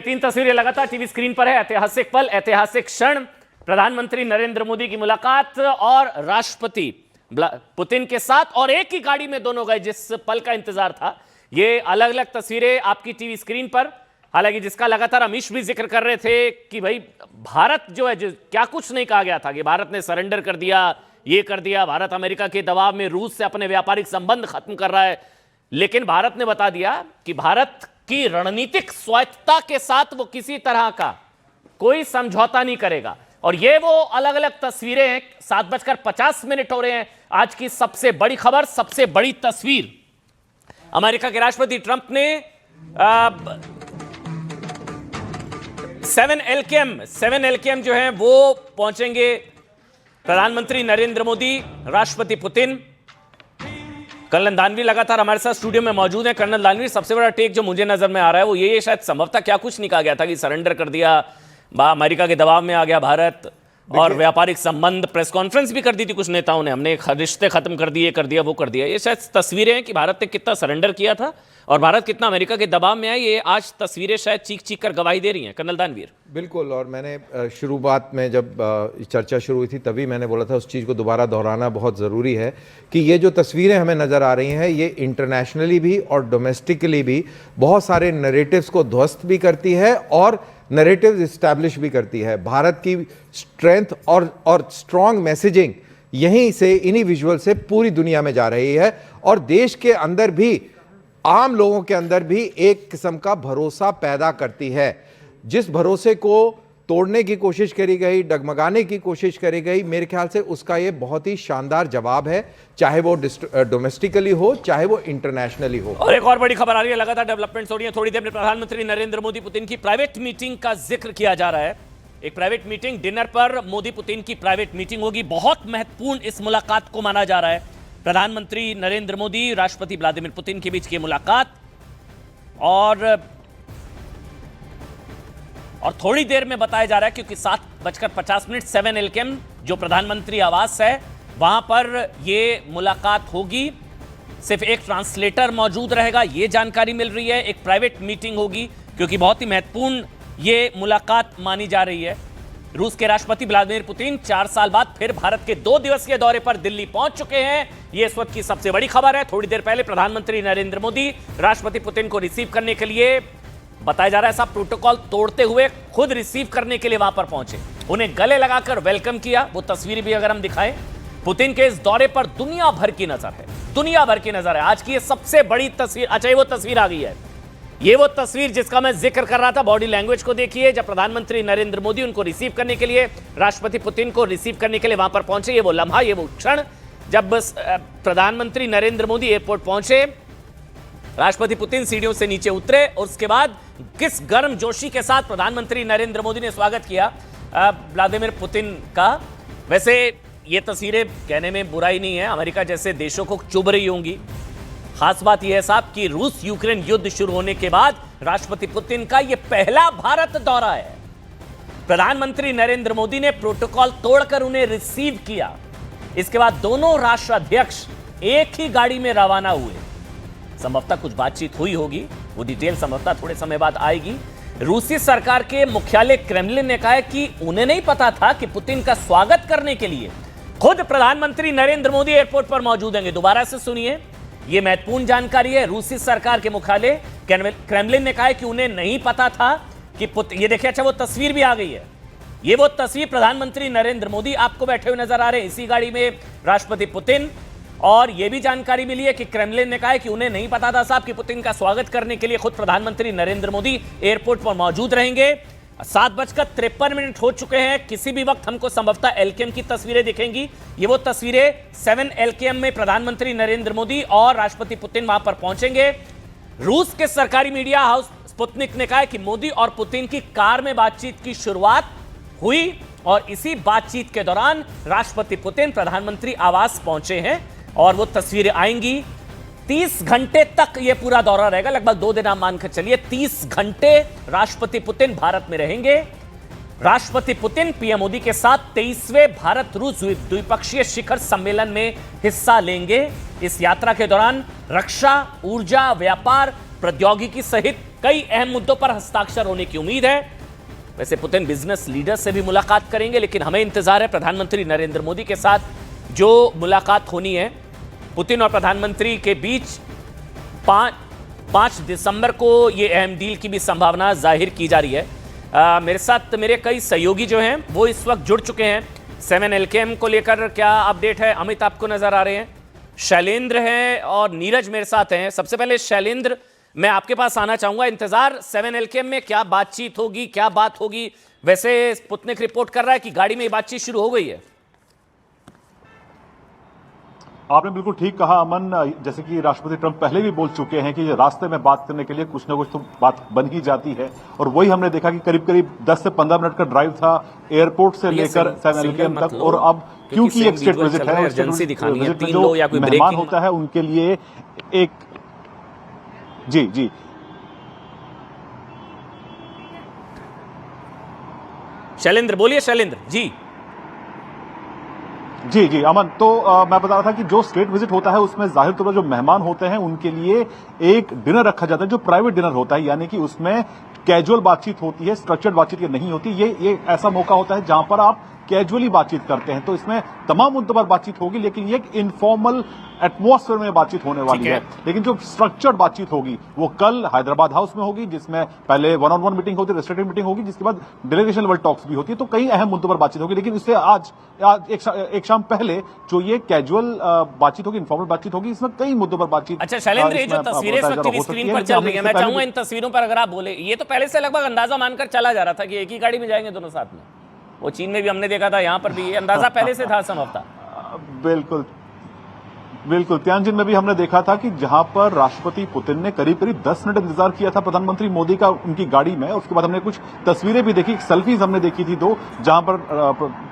तीन तस्वीरें लगातार टीवी स्क्रीन पर है। ऐतिहासिक पल, ऐतिहासिक क्षण, प्रधानमंत्री नरेंद्र मोदी की मुलाकात और राष्ट्रपति पुतिन के साथ, और एक ही गाड़ी में दोनों गए। जिस पल का इंतजार था, ये अलग अलग तस्वीरें आपकी टीवी स्क्रीन पर। हालांकि जिसका लगातार अमीश भी जिक्र कर रहे थे कि भाई भारत जो है, जो क्या कुछ नहीं कहा गया था कि भारत ने सरेंडर कर दिया, ये कर दिया, भारत अमेरिका के दबाव में रूस से अपने व्यापारिक संबंध खत्म कर रहा है। लेकिन भारत ने बता दिया कि भारत की रणनीतिक स्वायत्तता के साथ वो किसी तरह का कोई समझौता नहीं करेगा। और ये वो अलग अलग तस्वीरें हैं। 7:50 हो रहे हैं। आज की सबसे बड़ी खबर, सबसे बड़ी तस्वीर, अमेरिका के राष्ट्रपति ट्रंप ने 7 LKM जो है वो पहुंचेंगे प्रधानमंत्री नरेंद्र मोदी, राष्ट्रपति पुतिन। कर्नल दानवीर लगातार हमारे साथ स्टूडियो में मौजूद है। कर्नल दानवीर, सबसे बड़ा टेक जो मुझे नजर में आ रहा है वो ये शायद संभवतः क्या कुछ नहीं कहा गया था कि सरेंडर कर दिया, अमेरिका के दबाव में आ गया भारत, और व्यापारिक संबंध, प्रेस कॉन्फ्रेंस भी कर दी थी कुछ नेताओं ने, हमने रिश्ते खत्म कर दिए, कर दिया, वो कर दिया। ये शायद तस्वीरें हैं कि भारत ने कितना सरेंडर किया था और भारत कितना अमेरिका के दबाव में है। ये आज तस्वीरें शायद चीख चीख कर गवाही दे रही हैं। कर्नल दानवीर, बिल्कुल। और मैंने शुरुआत में जब चर्चा शुरू हुई थी तभी मैंने बोला था उस चीज़ को दोबारा दोहराना बहुत ज़रूरी है कि ये जो तस्वीरें हमें नज़र आ रही हैं ये इंटरनेशनली भी और डोमेस्टिकली भी बहुत सारे नैरेटिव्स को ध्वस्त भी करती है और नैरेटिव्स इस्टेब्लिश भी करती है। भारत की स्ट्रेंथ और स्ट्रॉन्ग मैसेजिंग यहीं से, इन्हीं विजुअल से पूरी दुनिया में जा रही है और देश के अंदर भी, आम लोगों के अंदर भी एक किस्म का भरोसा पैदा करती है। जिस भरोसे को तोड़ने की कोशिश करी गई, डगमगाने की कोशिश करी गई, मेरे ख्याल से उसका ये बहुत ही शानदार जवाब है, चाहे वो डोमेस्टिकली हो चाहे वो इंटरनेशनली हो। और एक और बड़ी खबर आ रही है, लगातार डेवलपमेंट्स हो रही है। थोड़ी देर में प्रधानमंत्री नरेंद्र मोदी पुतिन की प्राइवेट मीटिंग का जिक्र किया जा रहा है। एक प्राइवेट मीटिंग, डिनर पर मोदी पुतिन की प्राइवेट मीटिंग होगी। बहुत महत्वपूर्ण इस मुलाकात को माना जा रहा है। प्रधानमंत्री नरेंद्र मोदी, राष्ट्रपति व्लादिमीर पुतिन के बीच की मुलाकात, और थोड़ी देर में बताया जा रहा है, क्योंकि 7:50 7 LKM जो प्रधानमंत्री आवास है वहां पर यह मुलाकात होगी। सिर्फ एक ट्रांसलेटर मौजूद रहेगा, यह जानकारी मिल रही है। एक प्राइवेट मीटिंग होगी क्योंकि बहुत ही महत्वपूर्ण यह मुलाकात मानी जा रही है। रूस के राष्ट्रपति व्लादिमीर पुतिन 4 साल बाद फिर भारत के 2 दिवसीय दौरे पर दिल्ली पहुंच चुके हैं। यह इस वक्त की सबसे बड़ी खबर है। थोड़ी देर पहले प्रधानमंत्री नरेंद्र मोदी राष्ट्रपति पुतिन को रिसीव करने के लिए, बताया जा रहा है, ऐसा प्रोटोकॉल तोड़ते हुए खुद रिसीव करने के लिए वहां पर पहुंचे, उन्हें गले लगाकर वेलकम किया। वो तस्वीर भी अगर हम दिखाएं, पुतिन के इस दौरे पर दुनिया भर की नजर है, दुनिया भर की नजर है। आज की ये सबसे बड़ी तस्वीर, अच्छा ये वो तस्वीर आ गई है, ये वो तस्वीर जिसका मैं जिक्र कर रहा था। बॉडी लैंग्वेज को देखिए, जब प्रधानमंत्री नरेंद्र मोदी उनको रिसीव करने के लिए, राष्ट्रपति पुतिन को रिसीव करने के लिए वहां पर पहुंचे। ये वो लम्हा, ये वो क्षण जब प्रधानमंत्री नरेंद्र मोदी एयरपोर्ट पहुंचे, राष्ट्रपति पुतिन सीढ़ियों से नीचे उतरे और उसके बाद किस गर्मजोशी के साथ प्रधानमंत्री नरेंद्र मोदी ने स्वागत किया व्लादिमीर पुतिन का। वैसे ये तस्वीरें कहने में बुराई नहीं है, अमेरिका जैसे देशों को चुभ रही होंगी। खास बात यह है साहब कि रूस यूक्रेन युद्ध शुरू होने के बाद राष्ट्रपति पुतिन का यह पहला भारत दौरा है। प्रधानमंत्री नरेंद्र मोदी ने प्रोटोकॉल तोड़कर उन्हें रिसीव किया। इसके बाद दोनों राष्ट्राध्यक्ष एक ही गाड़ी में रवाना हुए। संभवतः कुछ बातचीत हुई होगी, वो डिटेल संभवतः थोड़े समय बाद आएगी। रूसी सरकार के मुख्यालय क्रेमलिन ने कहा है कि उन्हें नहीं पता था कि पुतिन का स्वागत करने के लिए खुद प्रधानमंत्री नरेंद्र मोदी एयरपोर्ट पर मौजूद होंगे। दोबारा से सुनिए, यह महत्वपूर्ण जानकारी है। रूसी सरकार के मुख्यालय क्रेमलिन ने कहा है कि उन्हें नहीं पता था कि ये देखिए, अच्छा वो तस्वीर भी आ गई है, ये वो तस्वीर, प्रधानमंत्री नरेंद्र मोदी आपको बैठे हुए नजर आ रहे हैं इसी गाड़ी में, राष्ट्रपति पुतिन। और यह भी जानकारी मिली है कि क्रेमलिन ने कहा है कि उन्हें नहीं पता था साहब कि पुतिन का स्वागत करने के लिए खुद प्रधानमंत्री नरेंद्र मोदी एयरपोर्ट पर मौजूद रहेंगे। 7:53 हो चुके हैं। किसी भी वक्त हमको संभवतः LKM की तस्वीरें दिखेंगी। ये वो तस्वीरें, 7 LKM में प्रधानमंत्री नरेंद्र मोदी और राष्ट्रपति पुतिन वहां पर पहुंचेंगे। रूस के सरकारी मीडिया हाउस स्पुतनिक ने कहा है कि मोदी और पुतिन की कार में बातचीत की शुरुआत हुई और इसी बातचीत के दौरान राष्ट्रपति पुतिन प्रधानमंत्री आवास पहुंचे हैं और वो तस्वीरें आएंगी। 30 घंटे तक ये पूरा दौरा रहेगा, लगभग 2 दिन आप मानकर चलिए। 30 घंटे राष्ट्रपति पुतिन भारत में रहेंगे। राष्ट्रपति पुतिन पीएम मोदी के साथ 23वें भारत रूस द्विपक्षीय शिखर सम्मेलन में हिस्सा लेंगे। इस यात्रा के दौरान रक्षा, ऊर्जा, व्यापार, प्रौद्योगिकी सहित कई अहम मुद्दों पर हस्ताक्षर होने की उम्मीद है। वैसे पुतिन बिजनेस लीडर से भी मुलाकात करेंगे, लेकिन हमें इंतजार है प्रधानमंत्री नरेंद्र मोदी के साथ जो मुलाकात होनी है पुतिन और प्रधानमंत्री के बीच 5 दिसंबर को ये अहम डील की भी संभावना जाहिर की जा रही है। मेरे साथ मेरे कई सहयोगी जो हैं वो इस वक्त जुड़ चुके हैं। 7 LKM को लेकर क्या अपडेट है? अमित आपको नजर आ रहे हैं, शैलेंद्र हैं और नीरज मेरे साथ हैं। सबसे पहले शैलेंद्र, मैं आपके पास आना चाहूंगा। इंतजार 7 LKM में क्या बातचीत होगी, क्या बात होगी? वैसे स्पुतनिक रिपोर्ट कर रहा है कि गाड़ी में ये बातचीत शुरू हो गई है। आपने बिल्कुल ठीक कहा अमन, जैसे कि राष्ट्रपति ट्रंप पहले भी बोल चुके हैं कि रास्ते में बात करने के लिए कुछ ना कुछ तो बात बन ही जाती है, और वही हमने देखा कि करीब करीब 10 से 15 मिनट का ड्राइव था एयरपोर्ट से लेकर 7 LKM तक। और अब क्योंकि एक स्टेट विजिट है, जो मेहमान होता है उनके लिए एक जी शैलेंद्र बोलिए। शैलेंद्र जी जी अमन, तो मैं बता रहा था कि जो स्टेट विजिट होता है उसमें जाहिर तौर पर जो मेहमान होते हैं उनके लिए एक डिनर रखा जाता है जो प्राइवेट डिनर होता है, यानी कि उसमें कैजुअल बातचीत होती है, स्ट्रक्चर्ड बातचीत नहीं होती। ये ऐसा मौका होता है जहां पर आप कैजुअली बातचीत करते हैं। तो इसमें तमाम मुद्दों पर बातचीत होगी, लेकिन ये एक इनफॉर्मल एटमॉस्फेयर में बातचीत होने वाली है। लेकिन जो स्ट्रक्चर्ड बातचीत होगी वो कल हैदराबाद हाउस में होगी, जिसमें पहले 1-on-1 मीटिंग होती है, रेस्ट्रिक्टेड मीटिंग होगी, जिसके बाद डेलीगेशन लेवल टॉक्स भी होती है। तो कई अहम मुद्दों पर बातचीत होगी, लेकिन इससे आज एक शाम पहले जो ये कैजुअल बातचीत होगी, इनफॉर्मल बातचीत होगी, इसमें कई मुद्दों पर बातचीत। अच्छा शैलेंद्र, ये जो तस्वीरें इस वक्त टीवी स्क्रीन पर चल रही है, मैं चाहूंगा इन तस्वीरों पर अगर आप बोले, ये तो पहले से लगभग अंदाजा मानकर चला जा रहा था कि एक ही गाड़ी में जाएंगे दोनों साथ में। वो चीन में भी हमने देखा था, यहां पर भी ये अंदाजा पहले से था संभवतः। बिल्कुल तियानजिन में भी हमने देखा था कि जहां पर राष्ट्रपति पुतिन ने करीब 10 मिनट इंतजार किया था प्रधानमंत्री मोदी का उनकी गाड़ी में। उसके बाद हमने कुछ तस्वीरें भी देखी, सेल्फीज हमने देखी थी 2, जहां पर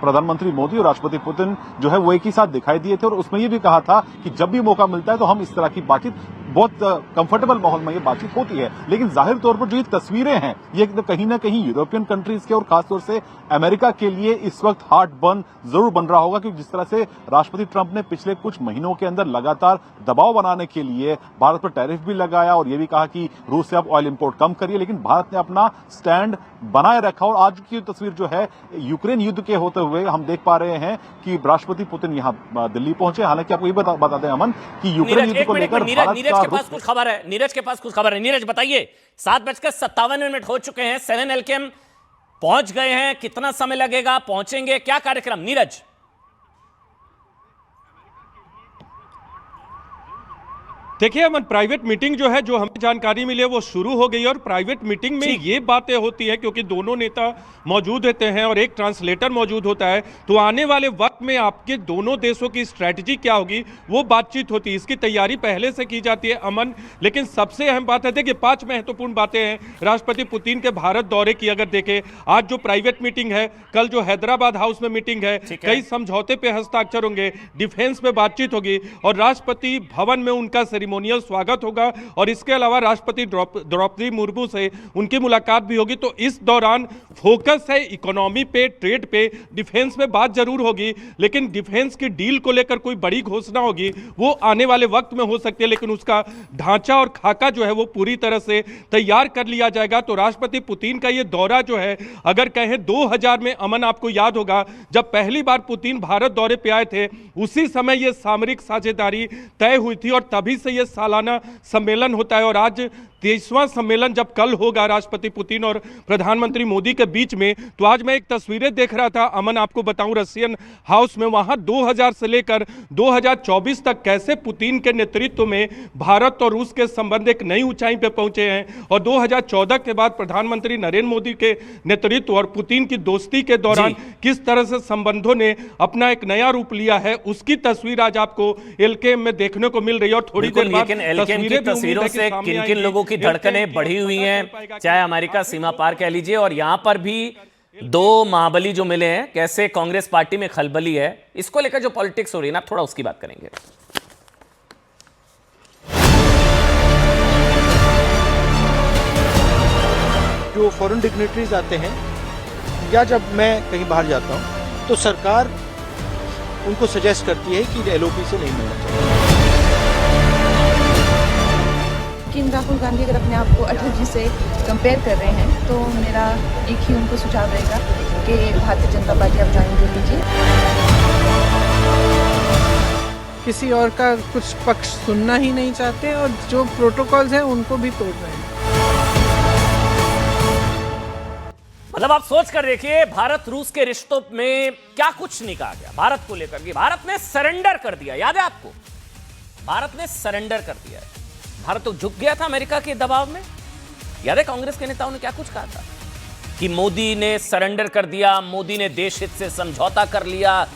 प्रधानमंत्री मोदी और राष्ट्रपति पुतिन जो है वो एक ही साथ दिखाई दिए थे। और उसमें ये भी कहा था कि जब भी मौका मिलता है तो हम इस तरह की बातचीत, बहुत कंफर्टेबल माहौल में ये बातचीत होती है। लेकिन जाहिर तौर पर जो ये तस्वीरें हैं ये कहीं ना कहीं यूरोपियन कंट्रीज के और खासतौर से अमेरिका के लिए इस वक्त हार्ट बर्न जरूर बन रहा होगा, क्योंकि जिस तरह से राष्ट्रपति ट्रंप ने पिछले कुछ महीनों के अंदर लगातार दबाव बनाने के लिए भारत पर टैरिफ भी लगाया और ये भी कहा कि रूस से आप ऑयल इंपोर्ट कम करिए, लेकिन भारत ने अपना स्टैंड बनाए रखा। और आज की तस्वीर जो है यूक्रेन युद्ध के होते हुए हम देख पा रहे हैं कि राष्ट्रपति पुतिन यहां दिल्ली पहुंचे। हालांकि आपको ये बता दें अमन कि यूक्रेन युद्ध को लेकर नीरज के पास कुछ खबर है, नीरज के पास कुछ खबर है। नीरज बताइए, 7:57 हो चुके हैं, 7 LKM पहुंच गए हैं, कितना समय लगेगा, पहुंचेंगे, क्या कार्यक्रम? नीरज देखिए अमन, प्राइवेट मीटिंग जो है, जो हमें जानकारी मिली है वो शुरू हो गई। और प्राइवेट मीटिंग में ये बातें होती है क्योंकि दोनों नेता मौजूद होते हैं और एक ट्रांसलेटर मौजूद होता है, तो आने वाले वक्त में आपके दोनों देशों की स्ट्रैटेजी क्या होगी वो बातचीत होती है। इसकी तैयारी पहले से की जाती है अमन। लेकिन सबसे अहम बात है, देखिए 5 महत्वपूर्ण बातें हैं राष्ट्रपति पुतिन के भारत दौरे की। अगर देखें आज जो प्राइवेट मीटिंग है, कल जो हैदराबाद हाउस में मीटिंग है, कई समझौते पे हस्ताक्षर होंगे, डिफेंस पे बातचीत होगी और राष्ट्रपति भवन में उनका सेरेमोनियल स्वागत होगा। और इसके अलावा राष्ट्रपति द्रौपदी मुर्मू से उनकी मुलाकात भी होगी। तो इस दौरान फोकस है इकोनॉमी पे, ट्रेड पे, डिफेंस में बात जरूर होगी, लेकिन डिफेंस की डील को लेकर कोई बड़ी घोषणा होगी वो आने वाले वक्त में हो सकती है, लेकिन उसका ढांचा और खाका जो है वो पूरी तरह से तैयार कर लिया जाएगा। तो राष्ट्रपति पुतिन का ये दौरा जो है, अगर कहें 2000 में अमन, आपको याद होगा जब पहली बार पुतिन भारत दौरे पे आए थे, उसी समय ये सामरिक साझेदारी तय हुई थी और तभी से ये सालाना सम्मेलन होता है। और आज 23वां सम्मेलन जब कल होगा राष्ट्रपति पुतिन और प्रधानमंत्री मोदी के बीच में, तो आज मैं एक तस्वीरें देख रहा था अमन, आपको बताऊं रशियन हाउस में, वहां 2000 से लेकर 2024 तक कैसे पुतिन के नेतृत्व में भारत और रूस के संबंध एक नई ऊंचाई पे पहुंचे हैं। और 2014 के बाद प्रधानमंत्री नरेंद्र मोदी के नेतृत्व और पुतिन की दोस्ती के दौरान किस तरह से संबंधों ने अपना एक नया रूप लिया है, उसकी तस्वीर आज आपको LKM में देखने को मिल रही है। और थोड़ी देर बाद तस्वीरों से किन किन लोगों की धड़कनें बढ़ी हुई हैं, चाहे अमेरिका सीमा पार कह लीजिए, और यहां पर भी 2 महाबली जो मिले हैं, कैसे कांग्रेस पार्टी में खलबली है, इसको लेकर जो पॉलिटिक्स हो रही है ना, थोड़ा उसकी बात करेंगे। जो फॉरेन डिग्नेटरीज आते हैं या जब मैं कहीं बाहर जाता हूं तो सरकार उनको सजेस्ट करती है कि LOP से नहीं मिलना चाहिए। लेकिन राहुल गांधी अगर अपने आप को अटल जी से कंपेयर कर रहे हैं तो मेरा एक ही उनको सुझाव रहेगा कि भारतीय जनता पार्टी आप ज्वाइन कर लीजिए। किसी और का कुछ पक्ष सुनना ही नहीं चाहते और जो प्रोटोकॉल्स हैं उनको भी तोड़ रहे हैं। मतलब आप सोच कर देखिए, भारत रूस के रिश्तों में क्या कुछ नहीं कहा गया भारत को लेकर के। भारत ने सरेंडर कर दिया, याद है आपको, भारत ने सरेंडर कर दिया है। भारत तो झुक गया था अमेरिका के दबाव में। याद है कांग्रेस के नेताओं ने क्या कुछ कहा था कि मोदी ने सरेंडर कर दिया, मोदी ने देश हित से समझौता कर लिया।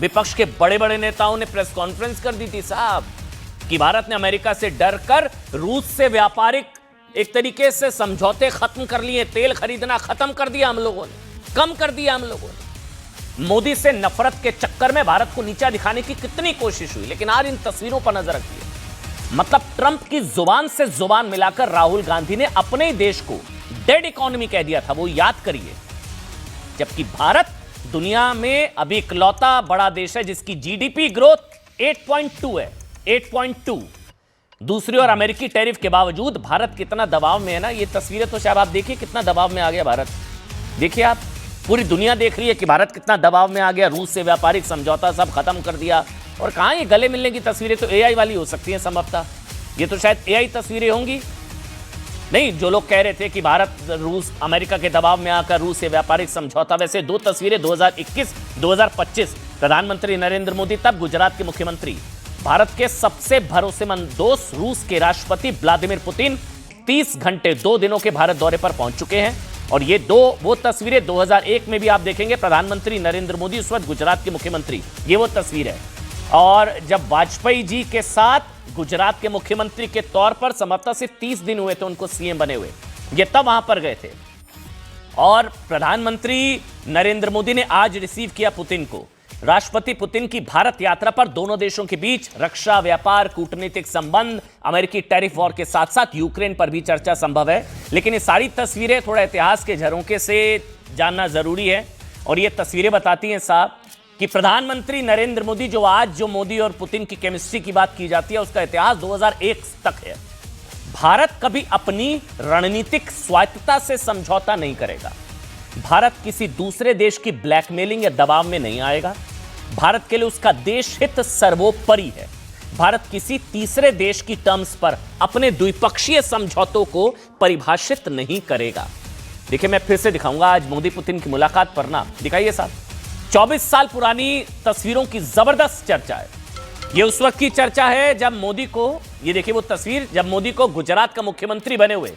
विपक्ष के बड़े बड़े नेताओं ने प्रेस कॉन्फ्रेंस कर दी थी साहब कि भारत ने अमेरिका से डर कर रूस से व्यापारिक एक तरीके से समझौते खत्म कर लिए, तेल खरीदना खत्म कर दिया हम लोगों ने, कम कर दिया हम लोगों ने। मोदी से नफरत के चक्कर में भारत को नीचा दिखाने की कितनी कोशिश हुई, लेकिन आज इन तस्वीरों पर नजर रखिए। मतलब ट्रंप की जुबान से जुबान मिलाकर राहुल गांधी ने अपने ही देश को डेड इकोनॉमी कह दिया था, वो याद करिए। जबकि भारत दुनिया में अभी इकलौता बड़ा देश है जिसकी जीडीपी ग्रोथ 8.2 है, 8.2। दूसरी ओर अमेरिकी टैरिफ के बावजूद भारत कितना दबाव में है ना। ये तस्वीरें तो शायद आप देखिए कितना दबाव में आ गया भारत। देखिए आप, पूरी दुनिया देख रही है कि भारत कितना दबाव में आ गया। रूस से व्यापारिक समझौता सब खत्म कर दिया। और कहां ये गले मिलने की तस्वीरें तो एआई वाली हो सकती हैं संभवतः। ये तो शायद एआई तस्वीरें होंगी। नहीं, जो लोग कह रहे थे कि भारत रूस अमेरिका के दबाव में आकर रूस से व्यापारिक समझौता, वैसे दो तस्वीरें 2021-2025 प्रधानमंत्री नरेंद्र मोदी, तब गुजरात के मुख्यमंत्री, भारत के सबसे भरोसेमंद दोस्त रूस के राष्ट्रपति व्लादिमीर पुतिन 30 घंटे 2 दिनों के भारत दौरे पर पहुंच चुके हैं। और ये वो तस्वीरें 2001 में भी आप देखेंगे, प्रधानमंत्री नरेंद्र मोदी उस वक्त गुजरात के मुख्यमंत्री, ये वो तस्वीर है। और जब वाजपेयी जी के साथ गुजरात के मुख्यमंत्री के तौर पर संभवतः सिर्फ 30 दिन हुए थे उनको सीएम बने हुए, ये तब वहां पर गए थे। और प्रधानमंत्री नरेंद्र मोदी ने आज रिसीव किया पुतिन को। राष्ट्रपति पुतिन की भारत यात्रा पर दोनों देशों के बीच रक्षा, व्यापार, कूटनीतिक संबंध, अमेरिकी टैरिफ वॉर के साथ साथ यूक्रेन पर भी चर्चा संभव है। लेकिन ये सारी तस्वीरें थोड़ा इतिहास के झरोखे से जानना जरूरी है। और ये तस्वीरें बताती हैं साहब कि प्रधानमंत्री नरेंद्र मोदी, जो मोदी और पुतिन की केमिस्ट्री की बात की जाती है, उसका इतिहास 2001 तक है। भारत कभी अपनी रणनीतिक स्वायत्तता से समझौता नहीं करेगा। भारत किसी दूसरे देश की ब्लैकमेलिंग या दबाव में नहीं आएगा। भारत के लिए उसका देश हित सर्वोपरि है। भारत किसी तीसरे देश की टर्म्स पर अपने द्विपक्षीय समझौतों को परिभाषित नहीं करेगा। देखिए, मैं फिर से दिखाऊंगा आज मोदी पुतिन की मुलाकात पर ना, दिखाइए साहब, 24 साल पुरानी तस्वीरों की जबरदस्त चर्चा है। ये उस वक्त की चर्चा है जब मोदी को, ये देखिए वो तस्वीर, जब मोदी को गुजरात का मुख्यमंत्री बने हुए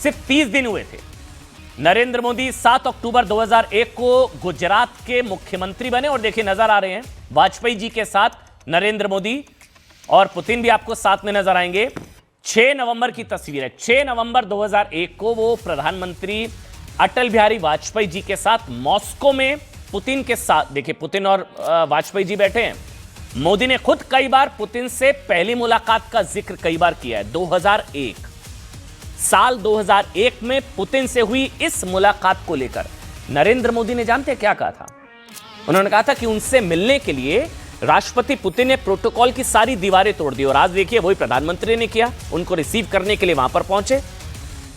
सिर्फ 30 दिन हुए थे। नरेंद्र मोदी 7 अक्टूबर 2001 को गुजरात के मुख्यमंत्री बने। और देखिए नजर आ रहे हैं वाजपेयी जी के साथ नरेंद्र मोदी, और पुतिन भी आपको साथ में नजर आएंगे। 6 नवंबर की तस्वीर है। 6 नवंबर 2001 को वो प्रधानमंत्री अटल बिहारी वाजपेयी जी के साथ मॉस्को में पुतिन के साथ, देखिए पुतिन और वाजपेयी जी बैठे हैं। मोदी ने खुद कई बार पुतिन से पहली मुलाकात का जिक्र कई बार किया है। 2001 साल 2001 में पुतिन से हुई इस मुलाकात को लेकर नरेंद्र मोदी ने जानते क्या कहा था? उन्होंने कहा था कि उनसे मिलने के लिए राष्ट्रपति पुतिन ने प्रोटोकॉल की सारी दीवारें तोड़ दी। और आज देखिए वही प्रधानमंत्री ने किया, उनको रिसीव करने के लिए वहां पर पहुंचे।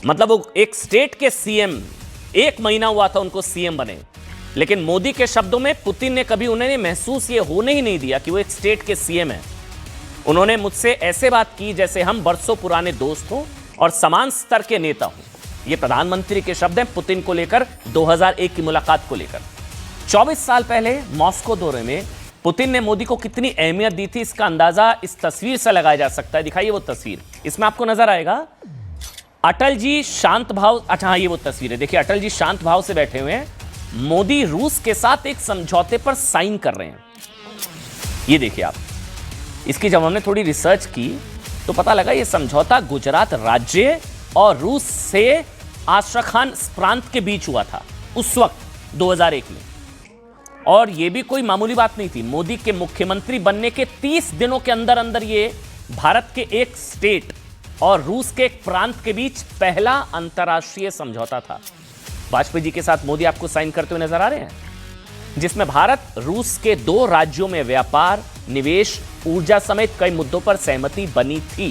मतलब वो एक स्टेट के सीएम, 1 महीना हुआ था उनको सीएम बने, लेकिन मोदी के शब्दों में पुतिन ने कभी उन्हें महसूस ये होने ही नहीं दिया कि वो एक स्टेट के सीएम है। उन्होंने मुझसे ऐसे बात की जैसे हम बरसों पुराने दोस्त हों और समान स्तर के नेता हों। ये प्रधानमंत्री के शब्द हैं पुतिन को लेकर 2001 की मुलाकात को लेकर। 24 साल पहले मॉस्को दौरे में पुतिन ने मोदी को कितनी अहमियत दी थी, इसका अंदाजा इस तस्वीर से लगाया जा सकता है। दिखाइए वो तस्वीर, इसमें आपको नजर आएगा अटल जी शांत भाव, अच्छा हाँ ये वो तस्वीर है। देखिए अटल जी शांत भाव से बैठे हुए हैं, मोदी रूस के साथ एक समझौते पर साइन कर रहे हैं। ये देखिए आप, इसकी जब हमने थोड़ी रिसर्च की तो पता लगा ये समझौता गुजरात राज्य और रूस से आस्ट्राखान प्रांत के बीच हुआ था उस वक्त 2001 में। और ये भी कोई मामूली बात नहीं थी। मोदी के मुख्यमंत्री बनने के 30 दिनों के अंदर अंदर ये भारत के एक स्टेट और रूस के एक प्रांत के बीच पहला अंतर्राष्ट्रीय समझौता था। वाजपेयी जी के साथ मोदी आपको साइन करते हुए नजर आ रहे हैं, जिसमें भारत रूस के 2 राज्यों में व्यापार, निवेश, ऊर्जा समेत कई मुद्दों पर सहमति बनी थी।